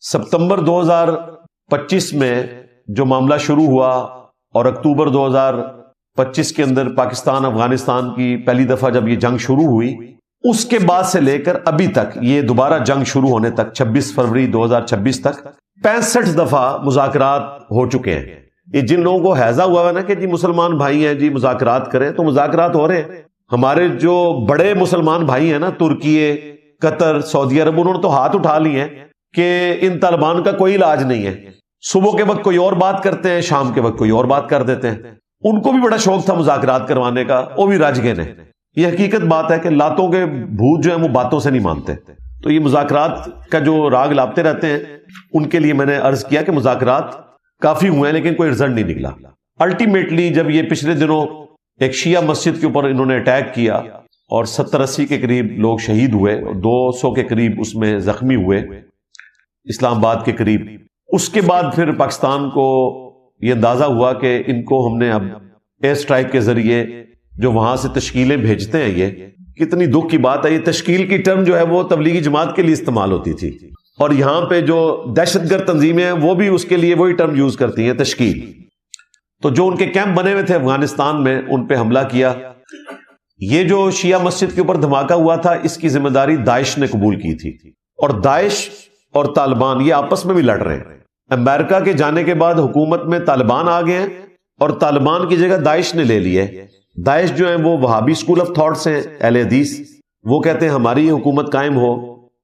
ستمبر 2025 میں جو معاملہ شروع ہوا اور اکتوبر 2025 کے اندر پاکستان افغانستان کی پہلی دفعہ جب یہ جنگ شروع ہوئی، اس کے بعد سے لے کر ابھی تک، یہ دوبارہ جنگ شروع ہونے تک 26 فروری 2026 تک 65 دفعہ مذاکرات ہو چکے ہیں۔ یہ جن لوگوں کو حیضہ ہوا ہے نا کہ جی مسلمان بھائی ہیں جی مذاکرات کریں، تو مذاکرات ہو رہے ہیں۔ ہمارے جو بڑے مسلمان بھائی ہیں نا، ترکی، قطر، سعودی عرب، انہوں نے تو ہاتھ اٹھا لیے ہیں کہ ان طالبان کا کوئی علاج نہیں ہے، صبح کے وقت کوئی اور بات کرتے ہیں، شام کے وقت کوئی اور بات کر دیتے ہیں۔ ان کو بھی بڑا شوق تھا مذاکرات کروانے کا، وہ بھی رج گئے نے۔ یہ حقیقت بات ہے کہ لاتوں کے بھوت جو ہیں وہ باتوں سے نہیں مانتے، تو یہ مذاکرات کا جو راگ لاپتے رہتے ہیں، ان کے لیے میں نے عرض کیا کہ مذاکرات کافی ہوئے ہیں لیکن کوئی رزلٹ نہیں نکلا۔ الٹیمیٹلی جب یہ پچھلے دنوں ایک شیعہ مسجد کے اوپر انہوں نے اٹیک کیا اور 70-80 کے قریب لوگ شہید ہوئے، 200 کے قریب اس میں زخمی ہوئے، اسلام آباد کے قریب، اس کے بعد پھر پاکستان کو یہ اندازہ ہوا کہ ان کو ہم نے اب ایئر اسٹرائک کے ذریعے جو وہاں سے تشکیلیں بھیجتے ہیں، یہ کتنی دکھ کی بات ہے۔ یہ تشکیل کی ٹرم جو ہے وہ تبلیغی جماعت کے لیے استعمال ہوتی تھی، اور یہاں پہ جو دہشت گرد تنظیمیں ہیں وہ بھی اس کے لیے وہی ٹرم یوز کرتی ہیں، تشکیل۔ تو جو ان کے کیمپ بنے ہوئے تھے افغانستان میں، ان پہ حملہ کیا۔ یہ جو شیعہ مسجد کے اوپر دھماکہ ہوا تھا، اس کی ذمہ داری داعش نے قبول کی تھی، اور داعش اور طالبان یہ آپس میں بھی لڑ رہے ہیں۔ امریکہ کے جانے کے بعد حکومت میں طالبان آ گئے ہیں، اور طالبان کی جگہ داعش نے لے لی ہے۔ داعش جو ہیں وہ وہابی اسکول آف تھاٹ سے اہل حدیث، وہ کہتے ہیں ہماری حکومت قائم ہو۔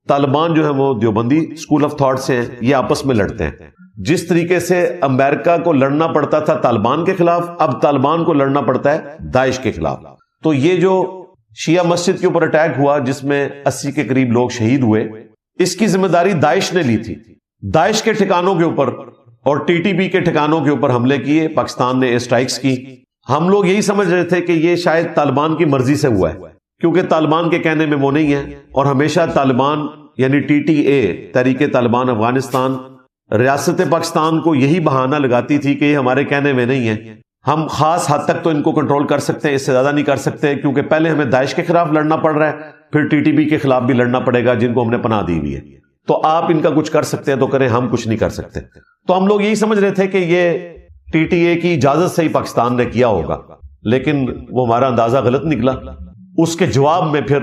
طالبان جو ہیں وہ دیوبندی اسکول آف تھاٹ سے ہیں، یہ آپس میں لڑتے ہیں۔ جس طریقے سے امریکہ کو لڑنا پڑتا تھا طالبان کے خلاف، اب طالبان کو لڑنا پڑتا ہے داعش کے خلاف۔ تو یہ جو شیعہ مسجد کے اوپر اٹیک ہوا جس میں 80 کے قریب لوگ شہید ہوئے، اس کی ذمہ داری داعش نے لی تھی۔ داعش کے ٹھکانوں کے اوپر اور ٹی ٹی پی کے ٹھکانوں کے اوپر حملے کیے، پاکستان نے ایئر اسٹرائکس کی۔ ہم لوگ یہی سمجھ رہے تھے کہ یہ شاید طالبان کی مرضی سے ہوا ہے، کیونکہ طالبان کے کہنے میں وہ نہیں ہے، اور ہمیشہ طالبان یعنی ٹی ٹی اے تحریک طالبان افغانستان ریاست پاکستان کو یہی بہانہ لگاتی تھی کہ یہ ہمارے کہنے میں نہیں ہے، ہم خاص حد تک تو ان کو کنٹرول کر سکتے ہیں، اس سے زیادہ نہیں کر سکتے، کیونکہ پہلے ہمیں داعش کے خلاف لڑنا پڑ رہا ہے، پھر ٹی ٹی پی کے خلاف بھی لڑنا پڑے گا جن کو ہم نے پناہ دی ہوئی ہے، تو آپ ان کا کچھ کر سکتے ہیں تو کریں، ہم کچھ نہیں کر سکتے۔ تو ہم لوگ یہی سمجھ رہے تھے کہ یہ ٹی ٹی اے کی اجازت سے ہی پاکستان نے کیا ہوگا، لیکن وہ ہمارا اندازہ غلط نکلا۔ اس کے جواب میں پھر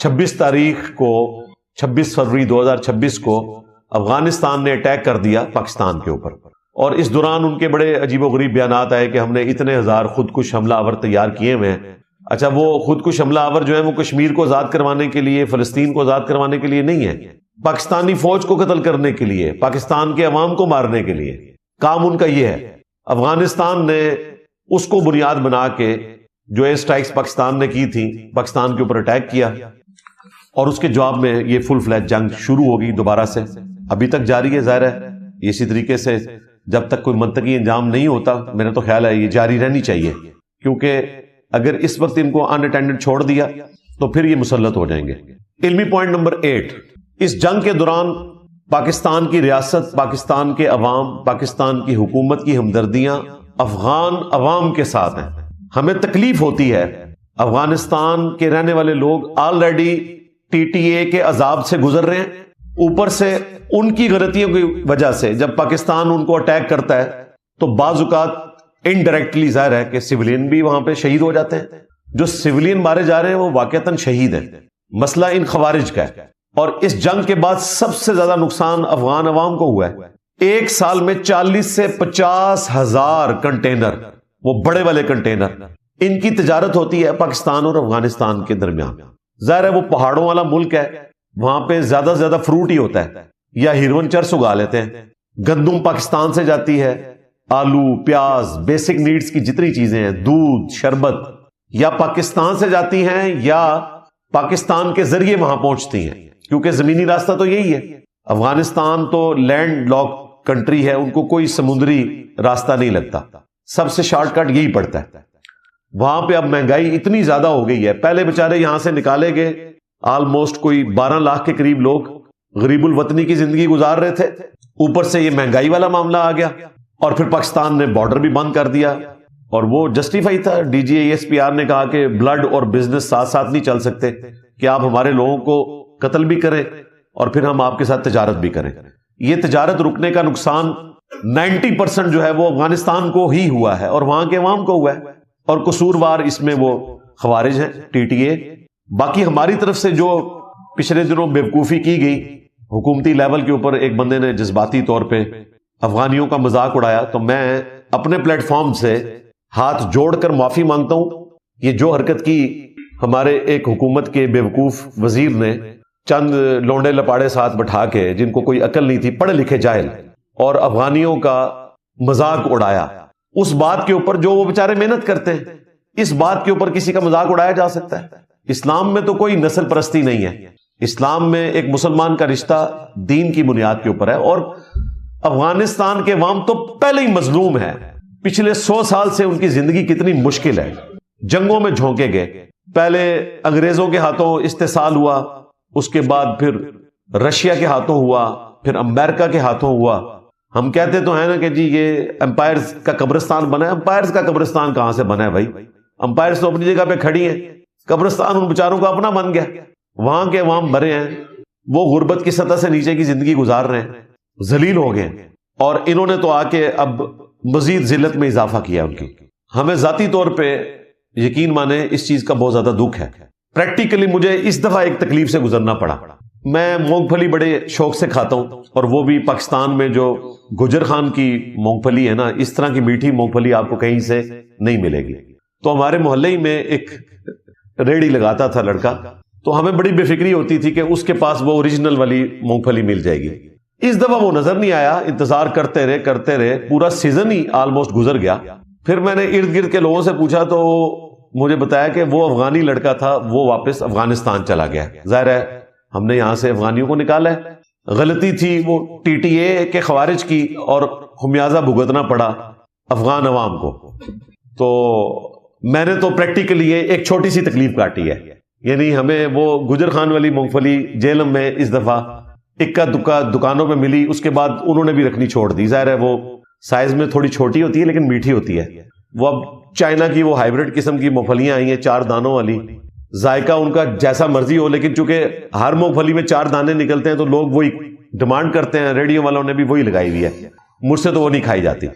26 فروری 2026 کو افغانستان نے اٹیک کر دیا پاکستان کے اوپر، اور اس دوران ان کے بڑے عجیب و غریب بیانات آئے کہ ہم نے اتنے ہزار خودکش حملہ آور تیار کیے ہوئے ہیں۔ اچھا، وہ خودکش حملہ آور جو ہے وہ کشمیر کو آزاد کروانے کے لیے، فلسطین کو آزاد کروانے کے لیے نہیں ہے، پاکستانی فوج کو قتل کرنے کے لیے، پاکستان کے عوام کو مارنے کے لیے کام ان کا یہ ہے۔ افغانستان نے اس کو بنیاد بنا کے جو ایئر اسٹرائکس پاکستان نے کی تھی، پاکستان کے اوپر اٹیک کیا، اور اس کے جواب میں یہ فل فلیج جنگ شروع ہوگی دوبارہ سے، ابھی تک جاری ہے۔ ظاہر ہے اسی طریقے سے جب تک کوئی منطقی انجام نہیں ہوتا، میرا تو خیال ہے یہ جاری رہنی چاہیے، کیونکہ اگر اس وقت ان کو ان اٹینڈڈ چھوڑ دیا تو پھر یہ مسلط ہو جائیں گے۔ علمی پوائنٹ نمبر 8، اس جنگ کے دوران پاکستان کی ریاست، پاکستان کے عوام، پاکستان کی حکومت کی ہمدردیاں افغان عوام کے ساتھ ہیں۔ ہمیں تکلیف ہوتی ہے، افغانستان کے رہنے والے لوگ آلریڈی ٹی ٹی اے کے عذاب سے گزر رہے ہیں، اوپر سے ان کی غلطیوں کی وجہ سے جب پاکستان ان کو اٹیک کرتا ہے تو بعض اوقات انڈائریکٹلی ظاہر ہے کہ سیولین بھی وہاں پہ شہید ہو جاتے ہیں۔ جو سیولین مارے جا رہے ہیں وہ واقعتاً شہید ہیں۔ مسئلہ ان خوارج کا ہے، اور اس جنگ کے بعد سب سے زیادہ نقصان افغان عوام کو ہوا ہے۔ ایک سال میں 40 سے 50 ہزار کنٹینر، وہ بڑے والے کنٹینر، ان کی تجارت ہوتی ہے پاکستان اور افغانستان کے درمیان۔ ظاہر ہے وہ پہاڑوں والا ملک ہے، وہاں پہ زیادہ سے زیادہ فروٹ ہی ہوتا ہے، یا ہیرون چرس اگا لیتے ہیں۔ گندم پاکستان سے جاتی ہے، آلو، پیاز، بیسک نیڈز کی جتنی چیزیں ہیں، دودھ، شربت، یا پاکستان سے جاتی ہیں یا پاکستان کے ذریعے وہاں پہنچتی ہیں، کیونکہ زمینی راستہ تو یہی ہے۔ افغانستان تو لینڈ لاک کنٹری ہے، ان کو کوئی سمندری راستہ نہیں لگتا، سب سے شارٹ کٹ یہی پڑتا ہے۔ وہاں پہ اب مہنگائی اتنی زیادہ ہو گئی ہے، پہلے بیچارے یہاں سے نکالے گئے آلموسٹ کوئی 12 لاکھ کے قریب لوگ غریب الوطنی کی زندگی گزار رہے تھے، اوپر سے یہ مہنگائی والا معاملہ آ گیا، اور پھر پاکستان نے بارڈر بھی بند کر دیا، اور وہ جسٹیفائی تھا۔ D G I S P R نے کہا کہ بلڈ اور بزنس ساتھ ساتھ نہیں چل سکتے، کہ آپ ہمارے لوگوں کو قتل بھی کریں اور پھر ہم آپ کے ساتھ تجارت بھی کریں۔ یہ تجارت رکنے کا نقصان 90% جو ہے وہ افغانستان کو ہی ہوا ہے اور وہاں کے عوام کو ہوا ہے، اور قصوروار اس میں وہ خوارج ہیں، ٹی ٹی اے۔ باقی ہماری طرف سے جو پچھلے دنوں بیوقوفی کی گئی حکومتی لیول کے اوپر، ایک بندے نے جذباتی طور پہ افغانیوں کا مذاق اڑایا، تو میں اپنے پلیٹ فارم سے ہاتھ جوڑ کر معافی مانگتا ہوں۔ یہ جو حرکت کی ہمارے ایک حکومت کے بیوقوف وزیر نے، چند لونڈے لپاڑے ساتھ بٹھا کے جن کو کوئی عقل نہیں تھی، پڑھے لکھے جاہل، اور افغانیوں کا مذاق اڑایا اس بات کے اوپر جو وہ بیچارے محنت کرتے ہیں. اس بات کے اوپر کسی کا مذاق اڑایا جا سکتا ہے؟ اسلام میں تو کوئی نسل پرستی نہیں ہے. اسلام میں ایک مسلمان کا رشتہ دین کی بنیاد کے اوپر ہے. اور افغانستان کے عوام تو پہلے ہی مظلوم ہے. پچھلے 100 سال سے ان کی زندگی کتنی مشکل ہے. جنگوں میں جھونکے گئے، پہلے انگریزوں کے ہاتھوں استحصال ہوا، اس کے بعد پھر رشیا کے ہاتھوں ہوا، پھر امریکہ کے ہاتھوں ہوا. ہم کہتے تو ہیں نا کہ جی یہ امپائرز کا قبرستان بنا ہے. امپائرز کا قبرستان کہاں سے بنا ہے بھائی؟ امپائرز تو اپنی جگہ پہ کھڑی ہیں، قبرستان ان بیچاروں کا اپنا بن گیا. وہاں کے عوام بھرے ہیں، وہ غربت کی سطح سے نیچے کی زندگی گزار رہے ہیں، ذلیل ہو گئے ہیں، اور انہوں نے تو آ کے اب مزید ذلت میں اضافہ کیا ان کی. ہمیں ذاتی طور پہ یقین مانے اس چیز کا بہت زیادہ دکھ ہے. پریکٹیکلی مجھے اس دفعہ ایک تکلیف سے گزرنا پڑا. میں مونگ پھلی بڑے شوق سے کھاتا ہوں، اور وہ بھی پاکستان میں جو گجر خان کی مونگ پھلی ہے نا، اس طرح کی میٹھی مونگ پھلی آپ کو کہیں سے نہیں ملے گی. تو ہمارے محلے ہی میں ایک ریڑھی لگاتا تھا لڑکا، تو ہمیں بڑی بے فکری ہوتی تھی کہ اس کے پاس وہ اوریجنل والی مونگ پھلی مل جائے گی. اس دفعہ وہ نظر نہیں آیا. انتظار کرتے رہے پورا سیزن ہی آلموسٹ گزر گیا. پھر میں نے ارد گرد کے لوگوں سے پوچھا تو مجھے بتایا کہ وہ افغانی لڑکا تھا، وہ واپس افغانستان چلا گیا. ظاہر ہے ہم نے یہاں سے افغانیوں کو نکالا ہے. غلطی تھی وہ ٹی ٹی اے کے خوارج کی، اور خمیازہ بھگتنا پڑا افغان عوام کو. تو میں نے تو پریکٹیکلی یہ ایک چھوٹی سی تکلیف کاٹی ہے. یعنی ہمیں وہ گجر خان والی مونگ پھلی جیلم میں اس دفعہ اکا دکا دکانوں پہ ملی، اس کے بعد انہوں نے بھی رکھنی چھوڑ دی. ظاہر ہے وہ سائز میں تھوڑی چھوٹی ہوتی ہے لیکن میٹھی ہوتی ہے. وہ اب چائنا کی وہ ہائیبرڈ قسم کی مونگ پھلیاں آئی ہیں 4 دانوں والی. ذائقہ ان کا جیسا مرضی ہو، لیکن چونکہ ہر مونگ پھلی میں 4 دانے نکلتے ہیں تو لوگ وہی ڈیمانڈ کرتے ہیں. ریڈیو والوں نے بھی وہی لگائی ہوئی ہے. مجھ سے تو وہ نہیں کھائی جاتی.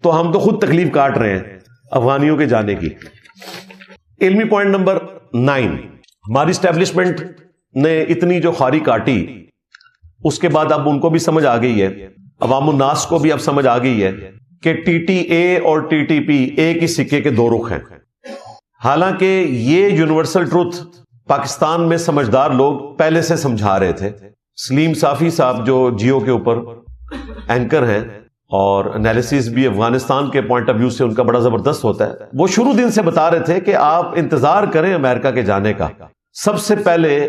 تو ہم تو خود تکلیف کاٹ رہے ہیں افغانیوں کے جانے کی. علمی پوائنٹ نمبر 9، ہماری اسٹیبلشمنٹ نے اتنی جو خاری کاٹی، اس کے بعد اب ان کو بھی سمجھ آ گئی ہے، عوام الناس کو بھی اب سمجھ آ گئی ہے کہ ٹی ٹی اے اور ٹی ٹی پی ایک ہی سکے کے 2 رخ ہیں. حالانکہ یہ یونیورسل ٹروتھ پاکستان میں سمجھدار لوگ پہلے سے سمجھا رہے تھے. سلیم صافی صاحب جو جیو کے اوپر اینکر ہیں اور انالیسس بھی افغانستان کے پوائنٹ آف ویو سے ان کا بڑا زبردست ہوتا ہے، وہ شروع دن سے بتا رہے تھے کہ آپ انتظار کریں امریکہ کے جانے کا. سب سے پہلے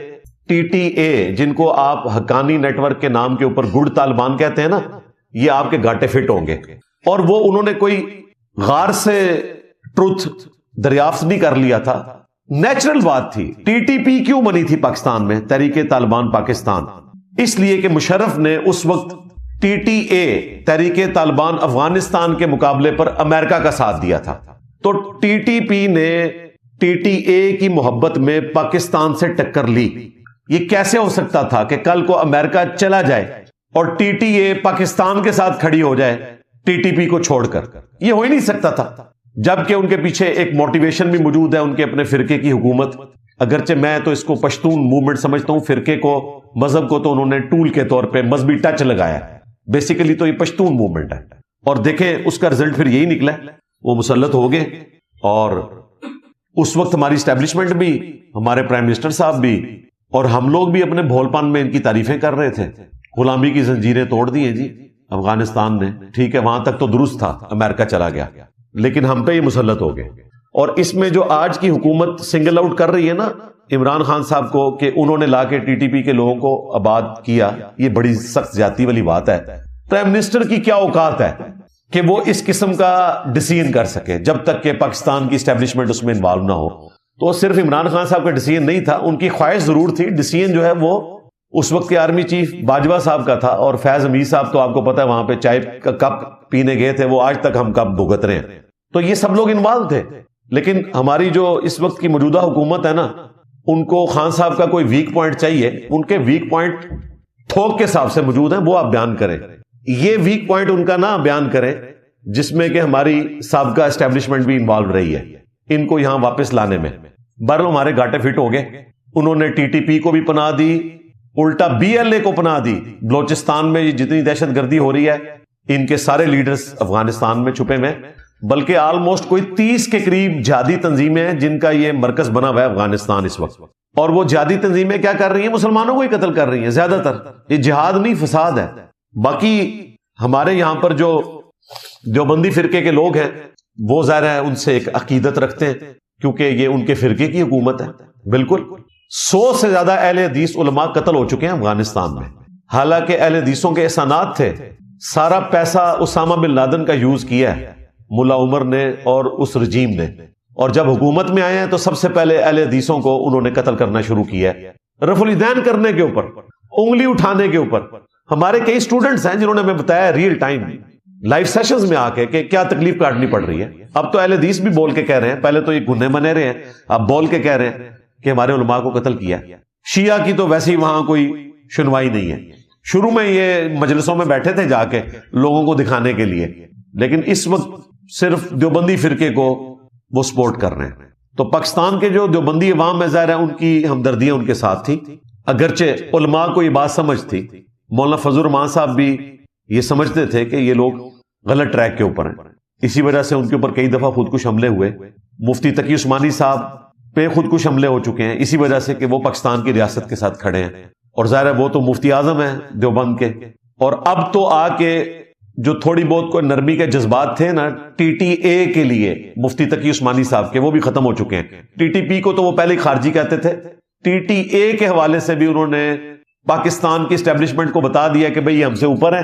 ٹی ٹی اے، جن کو آپ حقانی نیٹ ورک کے نام کے اوپر گڈ طالبان کہتے ہیں نا، یہ آپ کے گاٹے فٹ ہوں گے. اور وہ انہوں نے کوئی غار سے ٹروتھ دریافت نہیں کر لیا تھا، نیچرل بات تھی. ٹی ٹی پی کیوں بنی تھی پاکستان میں، تحریک طالبان پاکستان؟ اس لیے کہ مشرف نے اس وقت ٹی ٹی اے تحریک طالبان افغانستان کے مقابلے پر امریکہ کا ساتھ دیا تھا. تو ٹی ٹی پی نے ٹی ٹی اے کی محبت میں پاکستان سے ٹکر لی. یہ کیسے ہو سکتا تھا کہ کل کو امریکہ چلا جائے اور ٹی ٹی اے پاکستان کے ساتھ کھڑی ہو جائے ٹی ٹی پی کو چھوڑ کر؟ یہ ہو ہی نہیں سکتا تھا. جبکہ ان کے پیچھے ایک موٹیویشن بھی موجود ہے، ان کے اپنے فرقے کی حکومت. اگرچہ میں تو اس کو پشتون موومنٹ سمجھتا ہوں، فرقے کو، مذہب کو تو انہوں نے ٹول کے طور پہ مذہبی ٹچ لگایا. بیسیکلی تو یہ پشتون موومنٹ ہے. اور دیکھیں اس کا رزلٹ پھر یہی نکلا، وہ مسلط ہو گئے. اور اس وقت ہماری اسٹیبلشمنٹ بھی، ہمارے پرائم منسٹر صاحب بھی، اور ہم لوگ بھی اپنے بھول پن میں ان کی تعریفیں کر رہے تھے. غلامی کی زنجیریں توڑ دی ہیں جی افغانستان نے. ٹھیک ہے وہاں تک تو درست تھا، امریکہ چلا گیا، لیکن ہم پہ یہ مسلط ہو گئے. اور اس میں جو آج کی حکومت سنگل آؤٹ کر رہی ہے نا عمران خان صاحب کو، کہ انہوں نے لا کے ٹی ٹی پی کے لوگوں کو آباد کیا، یہ بڑی سخت زیادتی والی بات ہے. پرائم منسٹر کی کیا اوقات ہے کہ وہ اس قسم کا ڈیسیژن کر سکے جب تک کہ پاکستان کی اسٹیبلشمنٹ اس میں انوالو نہ ہو؟ تو صرف عمران خان صاحب کا ڈیسیژن نہیں تھا، ان کی خواہش ضرور تھی. ڈیسیژن جو ہے وہ اس وقت کے آرمی چیف باجوہ صاحب کا تھا، اور فیض حمید صاحب تو آپ کو پتا ہے وہاں پہ چائے کا کپ پینے گئے تھے، وہ آج تک ہم کپ بھگت رہے ہیں. تو یہ سب لوگ انوالو تھے. لیکن ہماری جو اس وقت کی موجودہ حکومت ہے نا، ان کو خان صاحب کا کوئی ویک پوائنٹ چاہیے. ان کے ویک پوائنٹ تھوک کے حساب سے موجود ہیں، وہ آپ بیان کریں. یہ ویک پوائنٹ ان کا نہ بیان کریں جس میں کہ ہماری سابقہ اسٹیبلشمنٹ بھی انوالو رہی ہے ان کو یہاں واپس لانے میں. بہرحال ہمارے گاٹے فٹ ہو گئے. انہوں نے ٹی ٹی پی کو بھی پناہ دی، الٹا بی ایل اے کو پناہ دی. بلوچستان میں جتنی دہشت گردی ہو رہی ہے، ان کے سارے لیڈرز افغانستان میں چھپے ہوئے، بلکہ آلموسٹ کوئی 30 کے قریب جہادی تنظیمیں ہیں جن کا یہ مرکز بنا ہوا ہے افغانستان اس وقت. اور وہ جہادی تنظیمیں کیا کر رہی ہیں؟ مسلمانوں کو ہی قتل کر رہی ہیں زیادہ تر. یہ جہاد نہیں، فساد ہے. باقی ہمارے یہاں پر جو دیوبندی فرقے کے لوگ ہیں وہ ظاہر ہے ان سے ایک عقیدت رکھتے ہیں کیونکہ یہ ان کے فرقے کی حکومت ہے. بالکل 100 سے زیادہ اہل حدیث علماء قتل ہو چکے ہیں افغانستان میں، حالانکہ اہل حدیثوں کے احسانات تھے. سارا پیسہ اسامہ بن لادن کا یوز کیا ہے ملا عمر نے اور اس رجیم نے، اور جب حکومت میں آئے ہیں تو سب سے پہلے اہل حدیثوں کو انہوں نے قتل کرنا شروع کیا ہے، رفع الیدین کرنے کے اوپر، انگلی اٹھانے کے اوپر. ہمارے کئی سٹوڈنٹس ہیں جنہوں نے ہمیں بتایا ریئل ٹائم لائیو سیشنز میں آ کے کہ کیا تکلیف کاٹنی پڑ رہی ہے. اب تو اہل حدیث بھی بول کے کہہ رہے ہیں، پہلے تو یہ گنے بنے رہے ہیں، اب بول کے کہہ رہے ہیں کہ ہمارے علماء کو قتل کیا. شیعہ کی تو ویسے ہی وہاں کوئی سنوائی نہیں ہے. شروع میں یہ مجلسوں میں بیٹھے تھے جا کے لوگوں کو دکھانے کے لیے، لیکن اس وقت صرف دیوبندی فرقے کو وہ سپورٹ کر رہے ہیں. تو پاکستان کے جو دیوبندی عوام ہے ظاہر ہے ان کی ہمدردیاں ان کے ساتھ تھی، اگرچہ علماء کو یہ بات سمجھ تھی. مولانا فضل الرحمان صاحب بھی یہ سمجھتے تھے کہ یہ لوگ غلط ٹریک کے اوپر ہیں، اسی وجہ سے ان کے اوپر کئی دفعہ خودکش حملے ہوئے. مفتی تقی عثمانی صاحب پہ خودکش حملے ہو چکے ہیں اسی وجہ سے کہ وہ پاکستان کی ریاست کے ساتھ کھڑے ہیں، اور ظاہر ہے وہ تو مفتی اعظم ہیں دیوبند کے. اور اب تو آ کے جو تھوڑی بہت کوئی نرمی کے جذبات تھے نا ٹی ٹی اے کے لیے مفتی تقی عثمانی صاحب کے، وہ بھی ختم ہو چکے ہیں. ٹی ٹی پی کو تو وہ پہلے خارجی کہتے تھے، ٹی ٹی اے کے حوالے سے بھی انہوں نے پاکستان کی اسٹیبلشمنٹ کو بتا دیا کہ بھئی ہم سے اوپر ہیں،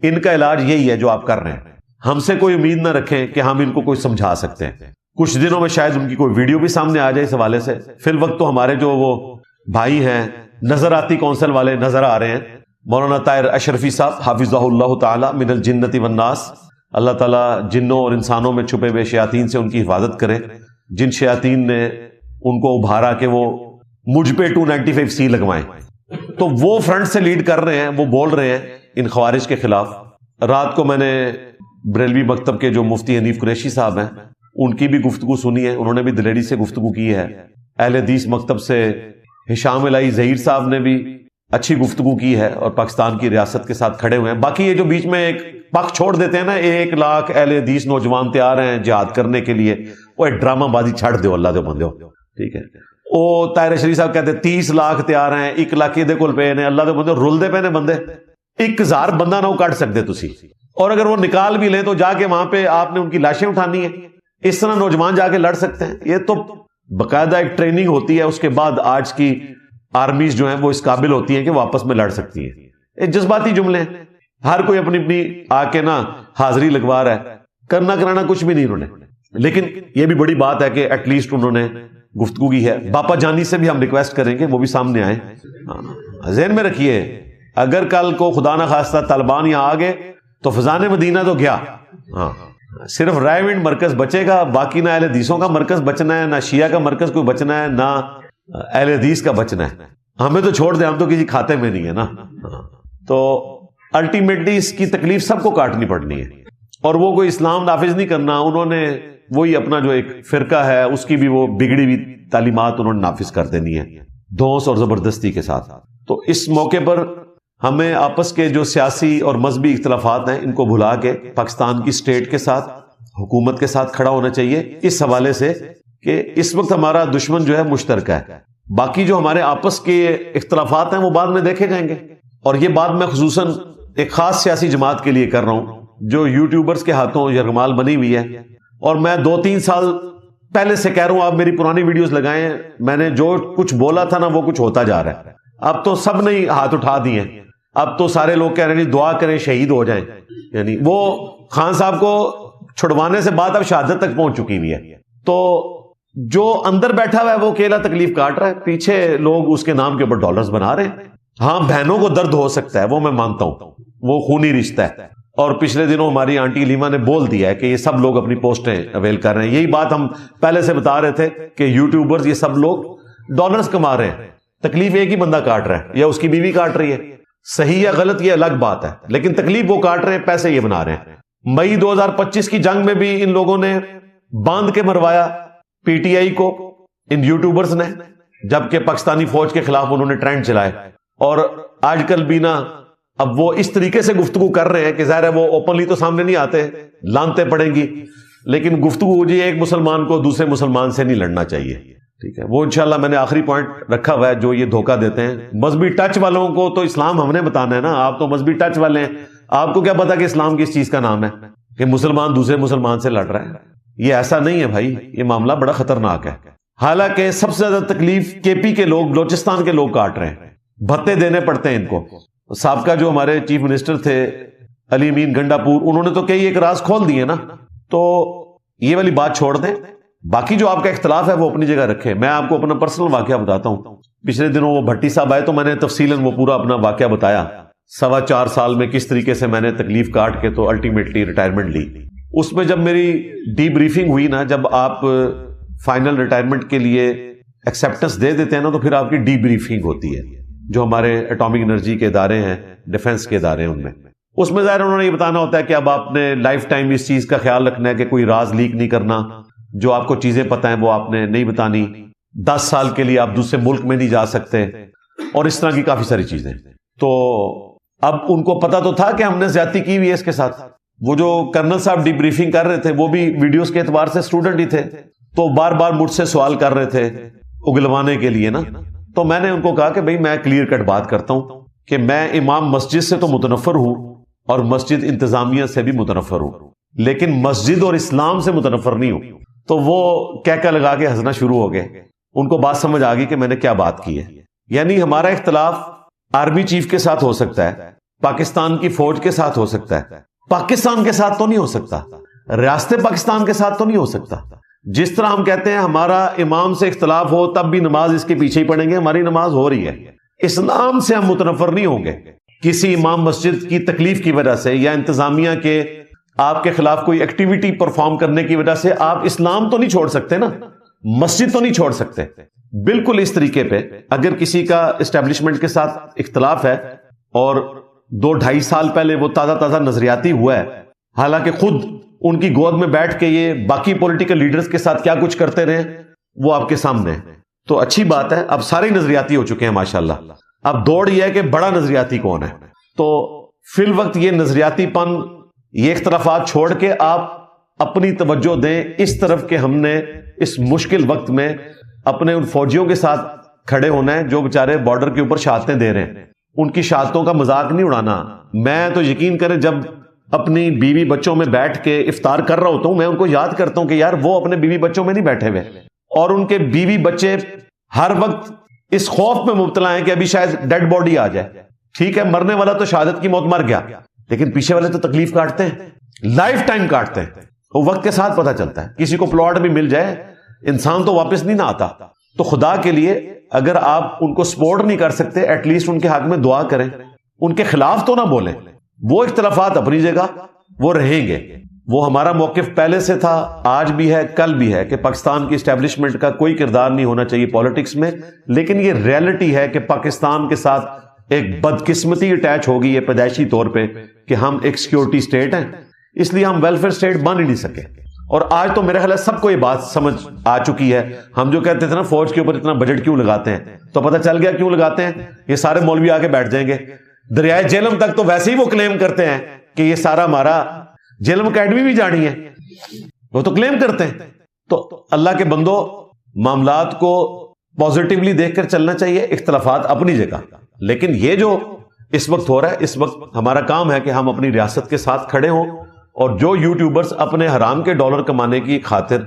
ان کا علاج یہی ہے جو آپ کر رہے ہیں، ہم سے کوئی امید نہ رکھیں کہ ہم ان کو کوئی سمجھا سکتے ہیں. کچھ دنوں میں شاید ان کی کوئی ویڈیو بھی سامنے آ جائے اس حوالے سے. فی الوقت تو ہمارے جو وہ بھائی ہیں نظراتی کونسل والے نظر آ رہے ہیں، مولانا طاہر اشرفی صاحب حافظہ اللہ تعالی من الجنت والناس، اللہ تعالیٰ جنوں اور انسانوں میں چھپے ہوئے شیاطین سے ان کی حفاظت کرے. جن شیاطین نے ان کو ابھارا کہ وہ مجھ پہ 295C لگوائیں، تو وہ فرنٹ سے لیڈ کر رہے ہیں، وہ بول رہے ہیں ان خوارج کے خلاف. رات کو میں نے بریلوی مکتب کے جو مفتی حنیف قریشی صاحب ہیں ان کی بھی گفتگو سنی ہے، انہوں نے بھی دلیری سے گفتگو کی ہے. اہل حدیث مکتب سے ہشام الہی ظہیر صاحب نے بھی اچھی گفتگو کی ہے اور پاکستان کی ریاست کے ساتھ کھڑے ہوئے ہیں. باقی یہ جو بیچ میں ایک پک چھوڑ دیتے ہیں نا 1 لاکھ اہل حدیث نوجوان تیار ہیں جہاد کرنے کے لیے، وہ ایک ڈرامہ بازی چھڑ دو اللہ دے بندو، ٹھیک ہے. وہ طاہر شریف صاحب کہتے 30 لاکھ تیار ہیں، 1 لاکھ دے کول پے نے، اللہ دے بندے رول دے پے نے بندے، 1000 بندہ نہ کٹ سکتے تسی، اور اگر وہ نکال بھی لیں تو جا کے وہاں پہ آپ نے ان کی لاشیں اٹھانی ہیں. اس طرح نوجوان جا کے لڑ سکتے ہیں؟ یہ تو باقاعدہ ایک ٹریننگ ہوتی ہے، اس کے بعد آج کی آرمیز جو ہیں وہ اس قابل ہوتی ہیں کہ وہ آپس میں لڑ سکتی ہیں. یہ جذباتی جملے ہیں، ہر کوئی اپنی اپنی آ کے نا حاضری لگوا رہا ہے، کرنا کرانا کچھ بھی نہیں انہوں نے. لیکن یہ بھی بڑی بات ہے کہ ایٹ لیسٹ انہوں نے گفتگو کی ہے. باپا جانی سے بھی ہم ریکویسٹ کریں گے وہ بھی سامنے آئیں. ذہن میں رکھیے اگر کل کو خدا نہ خواستہ طالبان یہاں آ گئے تو فضان مدینہ تو گیا، ہاں صرف رائے ونڈ مرکز بچے گا، باقی نہ اہل حدیثوں کا مرکز بچنا ہے، نہ شیعہ کا مرکز کوئی بچنا ہے، نہ اہل حدیث کا بچنا ہے. ہمیں تو چھوڑ دیں، ہم تو کسی کھاتے میں نہیں ہے نا. تو الٹیمیٹلی اس کی تکلیف سب کو کاٹنی پڑنی ہے، اور وہ کوئی اسلام نافذ نہیں کرنا. انہوں نے وہی اپنا جو ایک فرقہ ہے اس کی بھی وہ بگڑی ہوئی تعلیمات انہوں نے نافذ کر دینی ہے دھونس اور زبردستی کے ساتھ. تو اس موقع پر ہمیں آپس کے جو سیاسی اور مذہبی اختلافات ہیں ان کو بھلا کے پاکستان کی اسٹیٹ کے ساتھ، حکومت کے ساتھ کھڑا ہونا چاہیے، اس حوالے سے کہ اس وقت ہمارا دشمن جو ہے مشترکہ ہے. باقی جو ہمارے آپس کے اختلافات ہیں وہ بعد میں دیکھے جائیں گے. اور یہ بات میں خصوصاً ایک خاص سیاسی جماعت کے لیے کر رہا ہوں جو یوٹیوبرز کے ہاتھوں یرغمال بنی ہوئی ہے. اور میں 2-3 سال پہلے سے کہہ رہا ہوں، آپ میری پرانی ویڈیوز لگائیں، میں نے جو کچھ بولا تھا نا وہ کچھ ہوتا جا رہا ہے. اب تو سب نے ہاتھ اٹھا دیے ہیں، اب تو سارے لوگ کہہ رہے ہیں دعا کریں شہید ہو جائیں. یعنی وہ خان صاحب کو چھڑوانے سے بعد اب شہادت تک پہنچ چکی ہوئی ہے. تو جو اندر بیٹھا ہوا ہے وہ اکیلا تکلیف کاٹ رہا ہے، پیچھے لوگ اس کے نام کے اوپر ڈالرز بنا رہے ہیں. ہاں بہنوں کو درد ہو سکتا ہے، وہ میں مانتا ہوں، وہ خونی رشتہ ہے. اور پچھلے دنوں ہماری آنٹی لیما نے بول دیا ہے کہ یہ سب لوگ اپنی پوسٹیں اویل کر رہے ہیں. یہی بات ہم پہلے سے بتا رہے تھے کہ یوٹیوبرز یہ سب لوگ ڈالرز کما رہے ہیں. تکلیف ایک ہی بندہ کاٹ رہا ہے یا اس کی بیوی کاٹ رہی ہے، صحیح یا غلط یہ الگ بات ہے، لیکن تکلیف وہ کاٹ رہے ہیں، پیسے یہ بنا رہے ہیں. مئی 2025 کی جنگ میں بھی ان لوگوں نے باندھ کے مروایا پی ٹی آئی کو، ان یوٹیوبرز نے، جبکہ پاکستانی فوج کے خلاف انہوں نے ٹرینڈ چلائے. اور آج کل بھی نا اب وہ اس طریقے سے گفتگو کر رہے ہیں کہ ظاہر ہے وہ اوپنلی تو سامنے نہیں آتے، لانتے پڑیں گی، لیکن گفتگو جی ایک مسلمان کو دوسرے مسلمان سے نہیں لڑنا چاہیے. ٹھیک ہے، وہ انشاءاللہ میں نے آخری پوائنٹ رکھا ہوا ہے جو یہ دھوکہ دیتے ہیں. مذہبی ٹچ والوں کو تو اسلام ہم نے بتانا ہے نا، آپ تو مذہبی ٹچ والے ہیں، آپ کو کیا پتا کہ اسلام کس چیز کا نام ہے کہ مسلمان دوسرے مسلمان سے لڑ رہا ہے. یہ ایسا نہیں ہے بھائی، یہ معاملہ بڑا خطرناک ہے. حالانکہ سب سے زیادہ تکلیف کے پی کے لوگ، بلوچستان کے لوگ کاٹ رہے ہیں، بھتے دینے پڑتے ہیں ان کو. سابقہ جو ہمارے چیف منسٹر تھے علی امین گنڈا پور، انہوں نے تو کئی ایک راز کھول دیے نا. تو یہ والی بات چھوڑ دیں، باقی جو آپ کا اختلاف ہے وہ اپنی جگہ رکھے. میں آپ کو اپنا پرسنل واقعہ بتاتا ہوں. پچھلے دنوں وہ بھٹی صاحب آئے تو میں نے تفصیلاً وہ پورا اپنا واقعہ بتایا. 4.25 سال میں کس طریقے سے میں نے تکلیف کاٹ کے تو الٹیمیٹلی ریٹائرمنٹ لی. اس میں جب میری ڈی بریفنگ ہوئی نا، جب آپ فائنل ریٹائرمنٹ کے لیے ایکسیپٹنس دے دیتے ہیں نا، تو پھر آپ کی ڈی بریفنگ ہوتی ہے جو ہمارے ایٹامک انرجی کے ادارے ہیں، ڈیفنس کے ادارے ہیں، ان میں. اس میں ظاہر انہوں نے یہ بتانا ہوتا ہے کہ اب آپ نے لائف ٹائم اس چیز کا خیال رکھنا ہے کہ کوئی راز لیک نہیں کرنا، جو آپ کو چیزیں پتہ ہیں وہ آپ نے نہیں بتانی، 10 سال کے لیے آپ دوسرے ملک میں نہیں جا سکتے، اور اس طرح کی کافی ساری چیزیں. تو اب ان کو پتا تو تھا کہ ہم نے زیادتی کی ہوئی ہے اس کے ساتھ. وہ جو کرنل صاحب ڈی بریفنگ کر رہے تھے وہ بھی ویڈیوز کے اعتبار سے اسٹوڈنٹ ہی تھے، تو بار بار مجھ سے سوال کر رہے تھے اگلوانے کے لیے نا. تو میں نے ان کو کہا کہ بھئی میں کلیئر کٹ بات کرتا ہوں کہ میں امام مسجد سے تو متنفر ہوں اور مسجد انتظامیہ سے بھی متنفر ہوں، لیکن مسجد اور اسلام سے متنفر نہیں ہوں. تو وہ کہہ لگا کے ہنسنا شروع ہو گئے. ان کو بات سمجھ آ گئی کہ میں نے کیا بات کی ہے. یعنی ہمارا اختلاف آرمی چیف کے ساتھ ہو سکتا ہے، پاکستان کی فوج کے ساتھ ہو سکتا ہے، پاکستان کے ساتھ تو نہیں ہو سکتا، ریاست پاکستان کے ساتھ تو نہیں ہو سکتا. جس طرح ہم کہتے ہیں ہمارا امام سے اختلاف ہو تب بھی نماز اس کے پیچھے ہی پڑھیں گے، ہماری نماز ہو رہی ہے. اسلام سے ہم متنفر نہیں ہوں گے کسی امام مسجد کی تکلیف کی وجہ سے، یا انتظامیہ کے آپ کے خلاف کوئی ایکٹیویٹی پرفارم کرنے کی وجہ سے. آپ اسلام تو نہیں چھوڑ سکتے نا، مسجد تو نہیں چھوڑ سکتے. بالکل اس طریقے پہ اگر کسی کا اسٹیبلشمنٹ کے ساتھ اختلاف ہے اور 2-2.5 سال پہلے وہ تازہ نظریاتی ہوا ہے، حالانکہ خود ان کی گود میں بیٹھ کے یہ باقی پولیٹیکل لیڈرز کے ساتھ کیا کچھ کرتے رہے وہ آپ کے سامنے ہے. تو اچھی بات ہے، اب سارے نظریاتی ہو چکے ہیں ماشاءاللہ. اب دوڑ یہ ہے کہ بڑا نظریاتی کون ہے. تو فی الوقت یہ نظریاتی پن، یہ اختلافات چھوڑ کے آپ اپنی توجہ دیں اس طرف کہ ہم نے اس مشکل وقت میں اپنے ان فوجیوں کے ساتھ کھڑے ہونا ہے جو بیچارے بارڈر کے اوپر شہادتیں دے رہے ہیں. ان کی شہادتوں کا مذاق نہیں اڑانا. میں تو یقین کریں جب اپنی بیوی بچوں میں بیٹھ کے افطار کر رہا ہوتا ہوں، میں ان کو یاد کرتا ہوں کہ یار وہ اپنے بیوی بچوں میں نہیں بیٹھے ہوئے، اور ان کے بیوی بچے ہر وقت اس خوف میں مبتلا ہیں کہ ابھی شاید ڈیڈ باڈی آ جائے. ٹھیک ہے، مرنے والا تو شہادت کی موت مر گیا، لیکن پیچھے والے تو تکلیف کاٹتے ہیں، لائف ٹائم کاٹتے ہیں. وہ وقت کے ساتھ پتہ چلتا ہے. کسی کو پلاٹ بھی مل جائے انسان تو واپس نہیں نہ آتا. تو خدا کے لیے اگر آپ ان کو سپورٹ نہیں کر سکتے، ایٹ لیسٹ ان کے حق میں دعا کریں، ان کے خلاف تو نہ بولیں. وہ اختلافات اپنی جگہ وہ رہیں گے. وہ ہمارا موقف پہلے سے تھا، آج بھی ہے، کل بھی ہے کہ پاکستان کی اسٹیبلشمنٹ کا کوئی کردار نہیں ہونا چاہیے پالیٹکس میں. لیکن یہ ریئلٹی ہے کہ پاکستان کے ساتھ ایک بدقسمتی اٹیچ ہوگی ہے پیدائشی طور پہ کہ ہم ایک سیکورٹی سٹیٹ ہیں، اس لیے ہم ویلفیئر سٹیٹ بن ہی نہیں سکے. اور آج تو میرے خیال ہے سب کو یہ بات سمجھ آ چکی ہے. ہم جو کہتے تھے نا فوج کے اوپر اتنا بجٹ کیوں لگاتے ہیں، تو پتہ چل گیا کیوں لگاتے ہیں. یہ سارے مولوی آ کے بیٹھ جائیں گے. دریائے جہلم تک تو ویسے ہی وہ کلیم کرتے ہیں کہ یہ سارا ہمارا جہلم اکیڈمی بھی جانی ہے، وہ تو کلیم کرتے ہیں. تو اللہ کے بندو، معاملات کو پازیٹیولی دیکھ کر چلنا چاہیے. اختلافات اپنی جگہ، لیکن یہ جو اس وقت ہو رہا ہے، اس وقت ہمارا کام ہے کہ ہم اپنی ریاست کے ساتھ کھڑے ہوں. اور جو یوٹیوبرز اپنے حرام کے ڈالر کمانے کی خاطر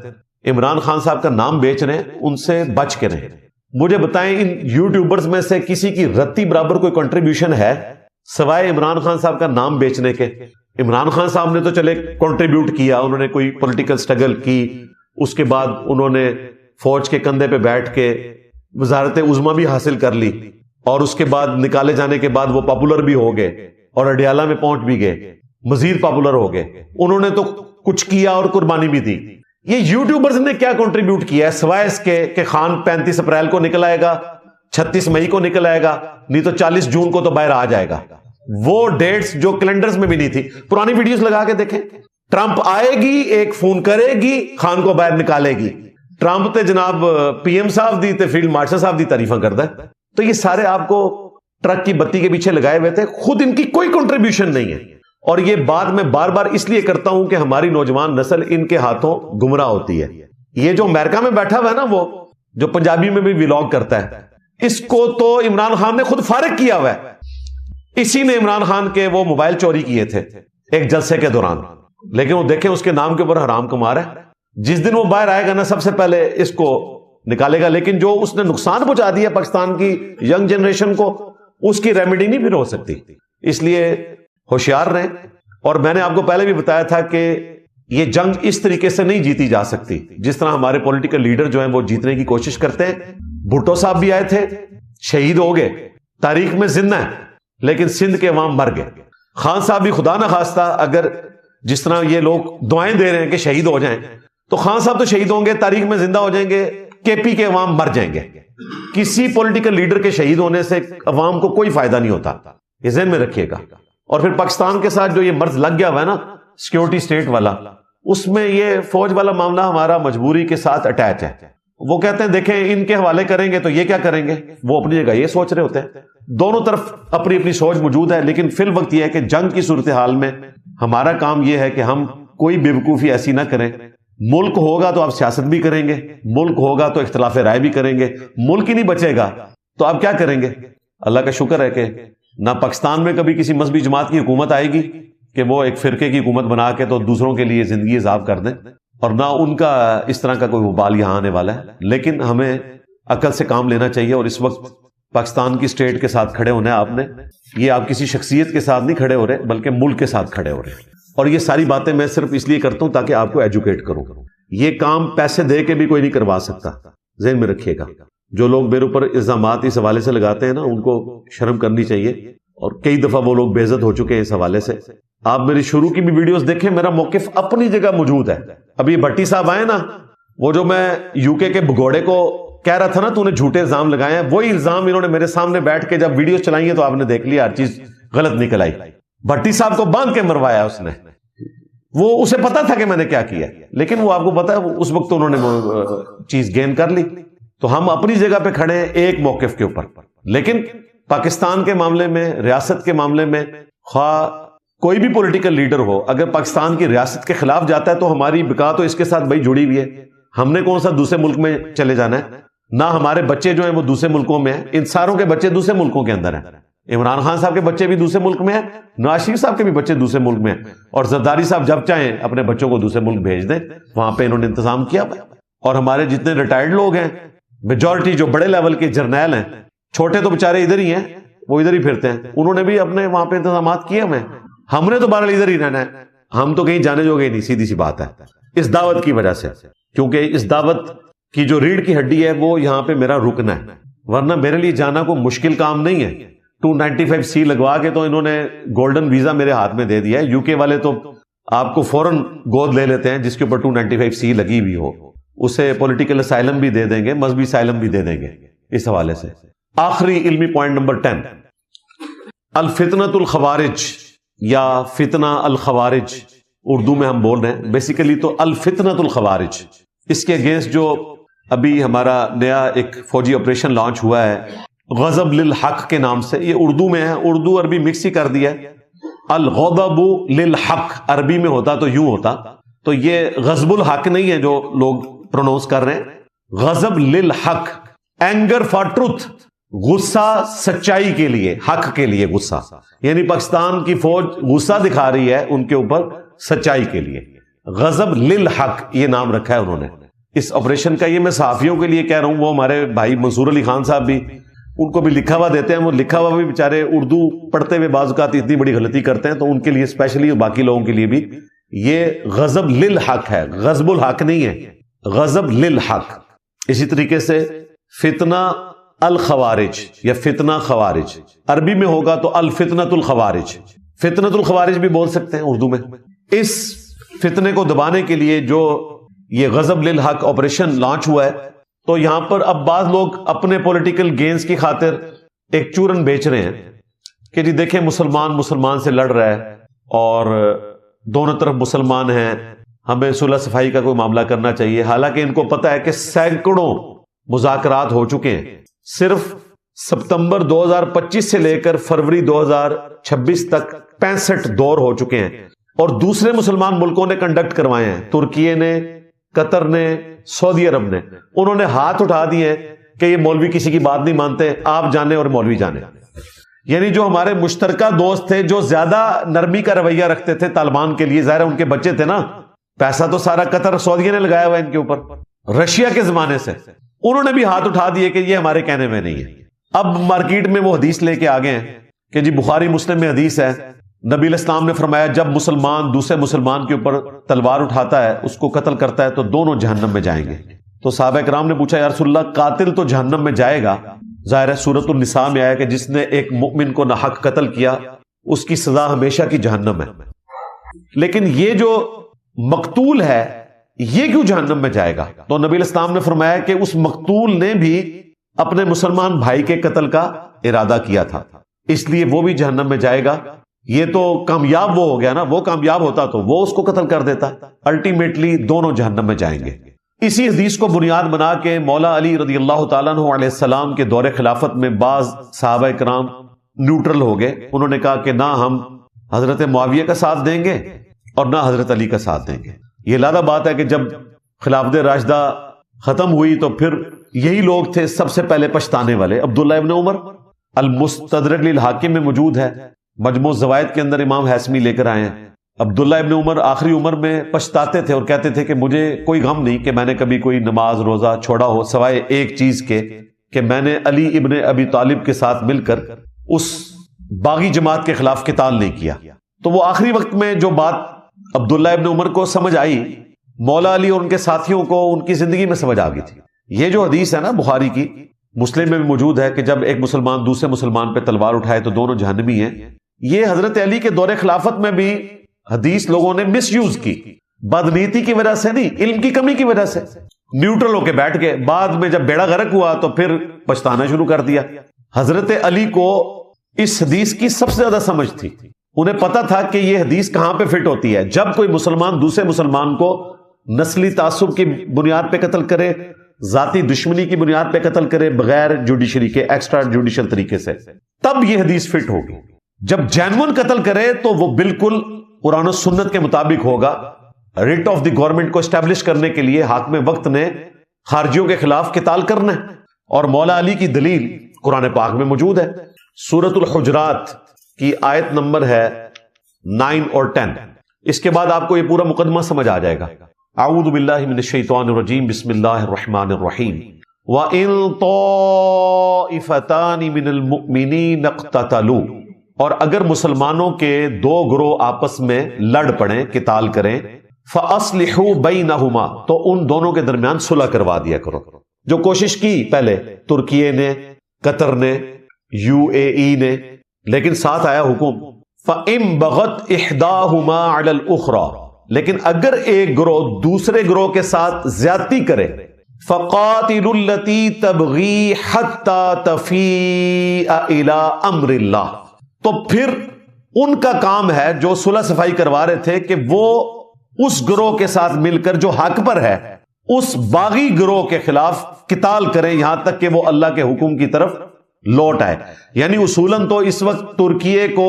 عمران خان صاحب کا نام بیچ رہے ہیں، ان سے بچ کے رہیں. مجھے بتائیں ان یوٹیوبرز میں سے کسی کی رتی برابر کوئی کنٹریبیوشن ہے سوائے عمران خان صاحب کا نام بیچنے کے؟ عمران خان صاحب نے تو چلے کنٹریبیوٹ کیا، انہوں نے کوئی پولیٹیکل سٹرگل کی، اس کے بعد انہوں نے فوج کے کندھے پہ بیٹھ کے وزارت عظمیٰ بھی حاصل کر لی، اور اس کے بعد نکالے جانے کے بعد وہ پاپولر بھی ہو گئے اور اڈیالہ میں پہنچ بھی گئے، مزید پاپولر ہو گئے. انہوں نے تو کچھ کیا اور قربانی بھی دی. یہ یوٹیوبرز نے کیا کنٹریبیوٹ کیا ہے سوائے اس کے کہ خان 35 اپریل کو نکل آئے گا، 36 مئی کو نکل آئے گا، نہیں تو 40 جون کو تو باہر آ جائے گا. وہ ڈیٹس جو کیلنڈرز میں بھی نہیں تھی. پرانی ویڈیوز لگا کے دیکھیں. ٹرمپ آئے گی، ایک فون کرے گی، خان کو باہر نکالے گی. ٹرمپ تے جناب پی ایم صاحب دی تے فیلڈ مارشل صاحب دی تعریفاں کرتا ہے. تو یہ سارے آپ کو ٹرک کی بتی کے پیچھے لگائے ہوئے تھے، خود ان کی کوئی کنٹریبیوشن نہیں ہے. اور یہ بات میں بار بار اس لیے کرتا ہوں کہ ہماری نوجوان نسل ان کے ہاتھوں گمراہ ہوتی ہے. یہ جو امریکہ میں بیٹھا ہوا ہے نا، وہ جو پنجابی میں بھی ولاگ کرتا ہے، اس کو تو عمران خان نے خود فارغ کیا ہوا ہے. اسی نے عمران خان کے وہ موبائل چوری کیے تھے ایک جلسے کے دوران، لیکن وہ دیکھیں اس کے نام کے اوپر حرام کما رہا ہے. جس دن وہ باہر آئے گا نا سب سے پہلے اس کو نکالے گا. لیکن جو اس نے نقصان پہنچا دیا پاکستان کی ینگ جنریشن کو، اس کی ریمیڈی نہیں پھر ہو سکتی. اس لیے ہوشیار رہیں. اور میں نے آپ کو پہلے بھی بتایا تھا کہ یہ جنگ اس طریقے سے نہیں جیتی جا سکتی جس طرح ہمارے پولیٹیکل لیڈر جو ہیں وہ جیتنے کی کوشش کرتے ہیں. بھٹو صاحب بھی آئے تھے، شہید ہو گئے، تاریخ میں زندہ ہے، لیکن سندھ کے عوام مر گئے. خان صاحب بھی خدا نہ خواستہ اگر جس طرح یہ لوگ دعائیں دے رہے ہیں کہ شہید ہو جائیں، تو خان صاحب تو شہید ہوں گے، تاریخ میں زندہ ہو جائیں گے، کے پی کے عوام مر جائیں گے. کسی پولیٹیکل لیڈر کے شہید ہونے سے عوام کو کوئی فائدہ نہیں ہوتا، یہ ذہن میں رکھیے گا. اور پھر پاکستان کے ساتھ جو یہ مرض لگ گیا ہوا ہے نا سیکیورٹی سٹیٹ والا، اس میں یہ فوج والا معاملہ ہمارا مجبوری کے ساتھ اٹیچ ہے. وہ کہتے ہیں دیکھیں ان کے حوالے کریں گے تو یہ کیا کریں گے، وہ اپنی جگہ یہ سوچ رہے ہوتے ہیں. دونوں طرف اپنی اپنی سوچ موجود ہے، لیکن فی الوقت یہ ہے کہ جنگ کی صورتحال میں ہمارا کام یہ ہے کہ ہم کوئی بے وقوفی ایسی نہ کریں. ملک ہوگا تو آپ سیاست بھی کریں گے، ملک ہوگا تو اختلاف رائے بھی کریں گے. ملک ہی نہیں بچے گا تو آپ کیا کریں گے؟ اللہ کا شکر ہے کہ نہ پاکستان میں کبھی کسی مذہبی جماعت کی حکومت آئے گی کہ وہ ایک فرقے کی حکومت بنا کے تو دوسروں کے لیے زندگی عذاب کر دیں، اور نہ ان کا اس طرح کا کوئی وبال یہاں آنے والا ہے. لیکن ہمیں عقل سے کام لینا چاہیے، اور اس وقت پاکستان کی سٹیٹ کے ساتھ کھڑے ہونا ہے آپ نے. یہ آپ کسی شخصیت کے ساتھ نہیں کھڑے ہو رہے بلکہ ملک کے ساتھ کھڑے ہو رہے ہیں. اور یہ ساری باتیں میں صرف اس لیے کرتا ہوں تاکہ آپ کو ایجوکیٹ کروں. یہ کام پیسے دے کے بھی کوئی نہیں کروا سکتا، ذہن میں رکھیے گا. جو لوگ میرے اوپر الزامات اس حوالے سے لگاتے ہیں نا، ان کو شرم کرنی چاہیے، اور کئی دفعہ وہ لوگ بے عزت ہو چکے ہیں اس حوالے سے. آپ میری شروع کی بھی ویڈیوز دیکھیں، میرا موقف اپنی جگہ موجود ہے. ابھی بھٹی صاحب آئے نا، وہ جو میں یو کے بھگوڑے کو کہہ رہا تھا نا تو نے جھوٹے الزام لگائے ہیں، وہی الزام انہوں نے میرے سامنے بیٹھ کے جب ویڈیوز چلائی ہیں تو آپ نے دیکھ لیا ہر چیز غلط نکل آئی. بھٹی صاحب کو باندھ کے مروایا اس نے. وہ اسے پتا تھا کہ میں نے کیا کیا، لیکن وہ آپ کو پتا ہے اس وقت انہوں نے وہ چیز گین کر لی. تو ہم اپنی جگہ پہ کھڑے ہیں ایک موقف کے اوپر. لیکن پاکستان کے معاملے میں، ریاست کے معاملے میں، خواہ کوئی بھی پولیٹیکل لیڈر ہو، اگر پاکستان کی ریاست کے خلاف جاتا ہے تو ہماری بقا تو اس کے ساتھ بھائی جڑی ہوئی ہے. ہم نے کون سا دوسرے ملک میں چلے جانا ہے؟ نہ ہمارے بچے جو ہیں وہ دوسرے ملکوں میں ہیں. ان ساروں کے بچے دوسرے ملکوں کے اندر ہیں. عمران خان صاحب کے بچے بھی دوسرے ملک میں ہیں، نواز شریف صاحب کے بھی بچے دوسرے ملک میں ہیں، اور زرداری صاحب جب چاہیں اپنے بچوں کو دوسرے ملک بھیج دیں، وہاں پہ انہوں نے انتظام کیا. اور ہمارے جتنے ریٹائرڈ لوگ ہیں، میجورٹی جو بڑے لیول کے جرنیل ہیں، چھوٹے تو بےچارے ادھر ہی ہیں، وہ ادھر ہی پھرتے ہیں، انہوں نے بھی اپنے وہاں پہ انتظامات کیے ہوئے ہیں. ہم نے تو بہرحال ادھر ہی رہنا ہے، ہم تو کہیں جانے جو گئے نہیں. سیدھی سی بات ہے اس دعوت کی وجہ سے، کیونکہ اس دعوت کی جو ریڑھ کی ہڈی ہے وہ یہاں پہ میرا رکنا ہے. ورنہ میرے لیے جانا کوئی مشکل کام نہیں ہے. 295C لگوا کے تو انہوں نے گولڈن ویزا میرے ہاتھ میں دے دیا ہے. یو کے والے تو آپ کو فوراً گود لے لیتے ہیں جس کے اوپر 295C لگی ہوئی ہو، اسے پولیٹیکل اسائلم بھی دے دیں گے، مذہبی اسائلم بھی دے دیں گے. اس حوالے سے آخری علمی پوائنٹ نمبر 10، الفتنۃ الخوارج یا فتنہ الخوارج اردو میں ہم بول رہے ہیں، بیسیکلی تو الفتنۃ الخوارج. اس کے اگینسٹ جو ابھی ہمارا نیا ایک فوجی آپریشن لانچ ہوا ہے غضب للحق کے نام سے، یہ اردو میں ہے، اردو عربی مکس ہی کر دیا ہے. الغضب للحق عربی میں ہوتا تو یوں ہوتا، تو یہ غضب الحق نہیں ہے جو لوگ پرونونس کر رہے ہیں. غضب للحق، اینگر فار ٹروتھ، غصہ سچائی کے لیے، حق کے لیے غصہ. یعنی پاکستان کی فوج غصہ دکھا رہی ہے ان کے اوپر سچائی کے لیے. غضب للحق یہ نام رکھا ہے انہوں نے اس آپریشن کا. یہ میں صحافیوں کے لیے کہہ رہا ہوں، وہ ہمارے بھائی منصور علی خان صاحب بھی ان کو بھی لکھا ہوا دیتے ہیں، وہ لکھا ہوا بھی بیچارے اردو پڑھتے ہوئے بعض اوقات اتنی بڑی غلطی کرتے ہیں، تو ان کے لیے اسپیشلی اور باقی لوگوں کے لیے بھی یہ غضب للحق ہے، غضب الحق نہیں ہے، غضب للحق. اسی طریقے سے فتنہ الخوارج یا فتنہ خوارج عربی میں ہوگا تو الفتنۃ الخوارج، فتنۃ الخوارج بھی بول سکتے ہیں اردو میں. اس فتنے کو دبانے کے لیے جو یہ غضب للحق آپریشن لانچ ہوا ہے، تو یہاں پر اب بعض لوگ اپنے پولیٹیکل گینز کی خاطر ایک چورن بیچ رہے ہیں کہ جی دیکھیں مسلمان سے لڑ رہا ہے اور دونوں طرف مسلمان ہیں، ہمیں صلح صفائی کا کوئی معاملہ کرنا چاہیے. حالانکہ ان کو پتا ہے کہ سینکڑوں مذاکرات ہو چکے ہیں، صرف ستمبر 2025 سے لے کر فروری 2026 تک 65 دور ہو چکے ہیں، اور دوسرے مسلمان ملکوں نے کنڈکٹ کروائے ہیں. ترکی نے، قطر نے، سعودی عرب نے، انہوں نے ہاتھ اٹھا دیے کہ یہ مولوی کسی کی بات نہیں مانتے، آپ جانے اور مولوی جانے. یعنی جو ہمارے مشترکہ دوست تھے، جو زیادہ نرمی کا رویہ رکھتے تھے طالبان کے لیے، ظاہر ہے ان کے بچے تھے نا، پیسہ تو سارا قطر سعودیہ نے لگایا ہوا ہے ان کے اوپر، رشیا کے زمانے سے، انہوں نے بھی ہاتھ اٹھا دیے کہ یہ ہمارے کہنے میں نہیں ہے. اب مارکیٹ میں وہ حدیث لے کے آگے ہیں کہ جی بخاری مسلم میں حدیث ہے، نبی علیہ السلام نے فرمایا جب مسلمان دوسرے مسلمان کے اوپر تلوار اٹھاتا ہے، اس کو قتل کرتا ہے، تو دونوں جہنم میں جائیں گے. تو صحابہ کرام نے پوچھا یا رسول اللہ قاتل تو جہنم میں جائے گا، ظاہر ہے سورۃ النساء میں آیا کہ جس نے ایک مؤمن کو ناحق قتل کیا اس کی سزا ہمیشہ کی جہنم ہے، لیکن یہ جو مقتول ہے یہ کیوں جہنم میں جائے گا؟ تو نبی علیہ السلام نے فرمایا کہ اس مقتول نے بھی اپنے مسلمان بھائی کے قتل کا ارادہ کیا تھا، اس لیے وہ بھی جہنم میں جائے گا. یہ تو کامیاب وہ ہو گیا نا، وہ کامیاب ہوتا تو وہ اس کو قتل کر دیتا، الٹیمیٹلی دونوں جہنم میں جائیں گے. اسی حدیث کو بنیاد بنا کے مولا علی رضی اللہ تعالیٰ عنہ علیہ السلام کے دور خلافت میں بعض صحابہ کرام نیوٹرل ہو گئے. انہوں نے کہا کہ نہ ہم حضرت معاویہ کا ساتھ دیں گے اور نہ حضرت علی کا ساتھ دیں گے. یہ لادہ بات ہے کہ جب خلافت راشدہ ختم ہوئی تو پھر یہی لوگ تھے سب سے پہلے پچھتانے والے. عبداللہ ابن عمر المستدرک للحاکم میں موجود ہے، مجموع الزوائد کے اندر امام ہیثمی لے کر آئے ہیں. عبداللہ ابن عمر آخری عمر میں پچھتاتے تھے اور کہتے تھے کہ مجھے کوئی غم نہیں کہ میں نے کبھی کوئی نماز روزہ چھوڑا ہو، سوائے ایک چیز کے کہ میں نے علی ابن ابی طالب کے ساتھ مل کر اس باغی جماعت کے خلاف قتال نہیں کیا. تو وہ آخری وقت میں جو بات عبداللہ ابن عمر کو سمجھ آئی، مولا علی اور ان کے ساتھیوں کو ان کی زندگی میں سمجھ آ گئی تھی. یہ جو حدیث ہے نا بخاری کی، مسلم میں بھی موجود ہے کہ جب ایک مسلمان دوسرے مسلمان پہ تلوار اٹھائے تو دونوں جہنمی ہیں، یہ حضرت علی کے دور خلافت میں بھی حدیث لوگوں نے مس یوز کی، بدنیتی کی وجہ سے نہیں، علم کی کمی کی وجہ سے نیوٹرل ہو کے بیٹھ گئے. بعد میں جب بیڑا غرق ہوا تو پھر پچھتانا شروع کر دیا. حضرت علی کو اس حدیث کی سب سے زیادہ سمجھ تھی، انہیں پتا تھا کہ یہ حدیث کہاں پہ فٹ ہوتی ہے. جب کوئی مسلمان دوسرے مسلمان کو نسلی تعصب کی بنیاد پہ قتل کرے، ذاتی دشمنی کی بنیاد پہ قتل کرے، بغیر جوڈیشری کے ایکسٹرا جوڈیشل طریقے سے، تب یہ حدیث فٹ ہوگی. جب جینون قتل کرے تو وہ بالکل قرآن و سنت کے مطابق ہوگا. ریٹ آف دی گورنمنٹ کو اسٹیبلش کرنے کے لیے حاکم وقت نے خارجیوں کے خلاف قتال کرنا ہے، اور مولا علی کی دلیل قرآن پاک میں موجود ہے. سورۃ الحجرات کی آیت نمبر ہے 9 اور 10. اس کے بعد آپ کو یہ پورا مقدمہ سمجھ آ جائے گا. اعوذ باللہ من الشیطان الرجیم، بسم اللہ الرحمن الرحیم. وَإِن طَائِفَتَانِ مِنَ الْمُؤْمِنِينَ اقْتَتَلُوا، اور اگر مسلمانوں کے دو گروہ آپس میں لڑ پڑیں، قتال کریں، فَأَصْلِحُوا بَيْنَهُمَا، تو ان دونوں کے درمیان صلح کروا دیا کرو. جو کوشش کی پہلے ترکیے نے، قطر نے، UAE نے، لیکن ساتھ آیا حکم فَإِن بَغَتْ إِحْدَاهُمَا عَلَى الْأُخْرَى، لیکن اگر ایک گروہ دوسرے گروہ کے ساتھ زیادتی کرے، فَقَاتِلُوا الَّتِي تَبْغِي حَتَّى تَفِيءَ إِلَىٰ أَمْرِ اللَّهِ، تو پھر ان کا کام ہے جو صلح صفائی کروا رہے تھے کہ وہ اس گروہ کے ساتھ مل کر جو حق پر ہے اس باغی گروہ کے خلاف قتال کریں یہاں تک کہ وہ اللہ کے حکم کی طرف لوٹ آئے. یعنی اصولاً تو اس وقت ترکیے کو،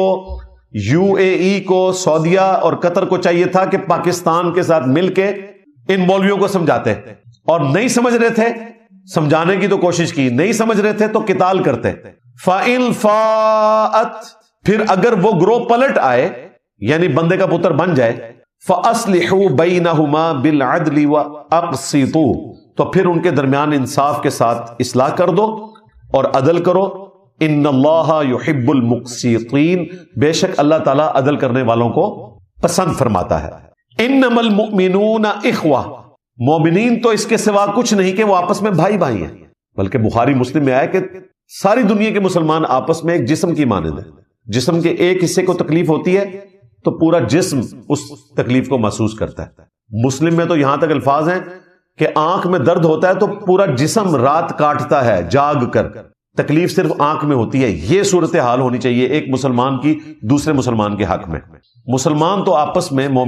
UAE کو، سعودیہ اور قطر کو چاہیے تھا کہ پاکستان کے ساتھ مل کے ان مولویوں کو سمجھاتے، اور نہیں سمجھ رہے تھے، سمجھانے کی تو کوشش کی، نہیں سمجھ رہے تھے تو قتال کرتے. فَإِن فَاءَتْ، پھر اگر وہ گروہ پلٹ آئے یعنی بندے کا پتر بن جائے، فَأَصْلِحُوا بَيْنَهُمَا بِالْعَدْلِ وَأَقْسِطُوا، تو پھر ان کے درمیان انصاف کے ساتھ اصلاح کر دو اور عدل کرو. ان اللہ یحب المقسطین، بے شک اللہ تعالیٰ عدل کرنے والوں کو پسند فرماتا ہے. انما المؤمنون اخوہ، مومنین تو اس کے سوا کچھ نہیں کہ وہ آپس میں بھائی بھائی ہیں، بلکہ بخاری مسلم میں آیا کہ ساری دنیا کے مسلمان آپس میں ایک جسم کی مانند ہیں. جسم کے ایک حصے کو تکلیف ہوتی ہے تو پورا جسم اس تکلیف کو محسوس کرتا ہے. مسلم میں تو یہاں تک الفاظ ہیں کہ آنکھ میں درد ہوتا ہے تو پورا جسم رات کاٹتا ہے جاگ کر، تکلیف صرف آنکھ میں ہوتی ہے. یہ صورتحال ہونی چاہیے ایک مسلمان کی دوسرے مسلمان کے حق میں. مسلمان تو آپس میں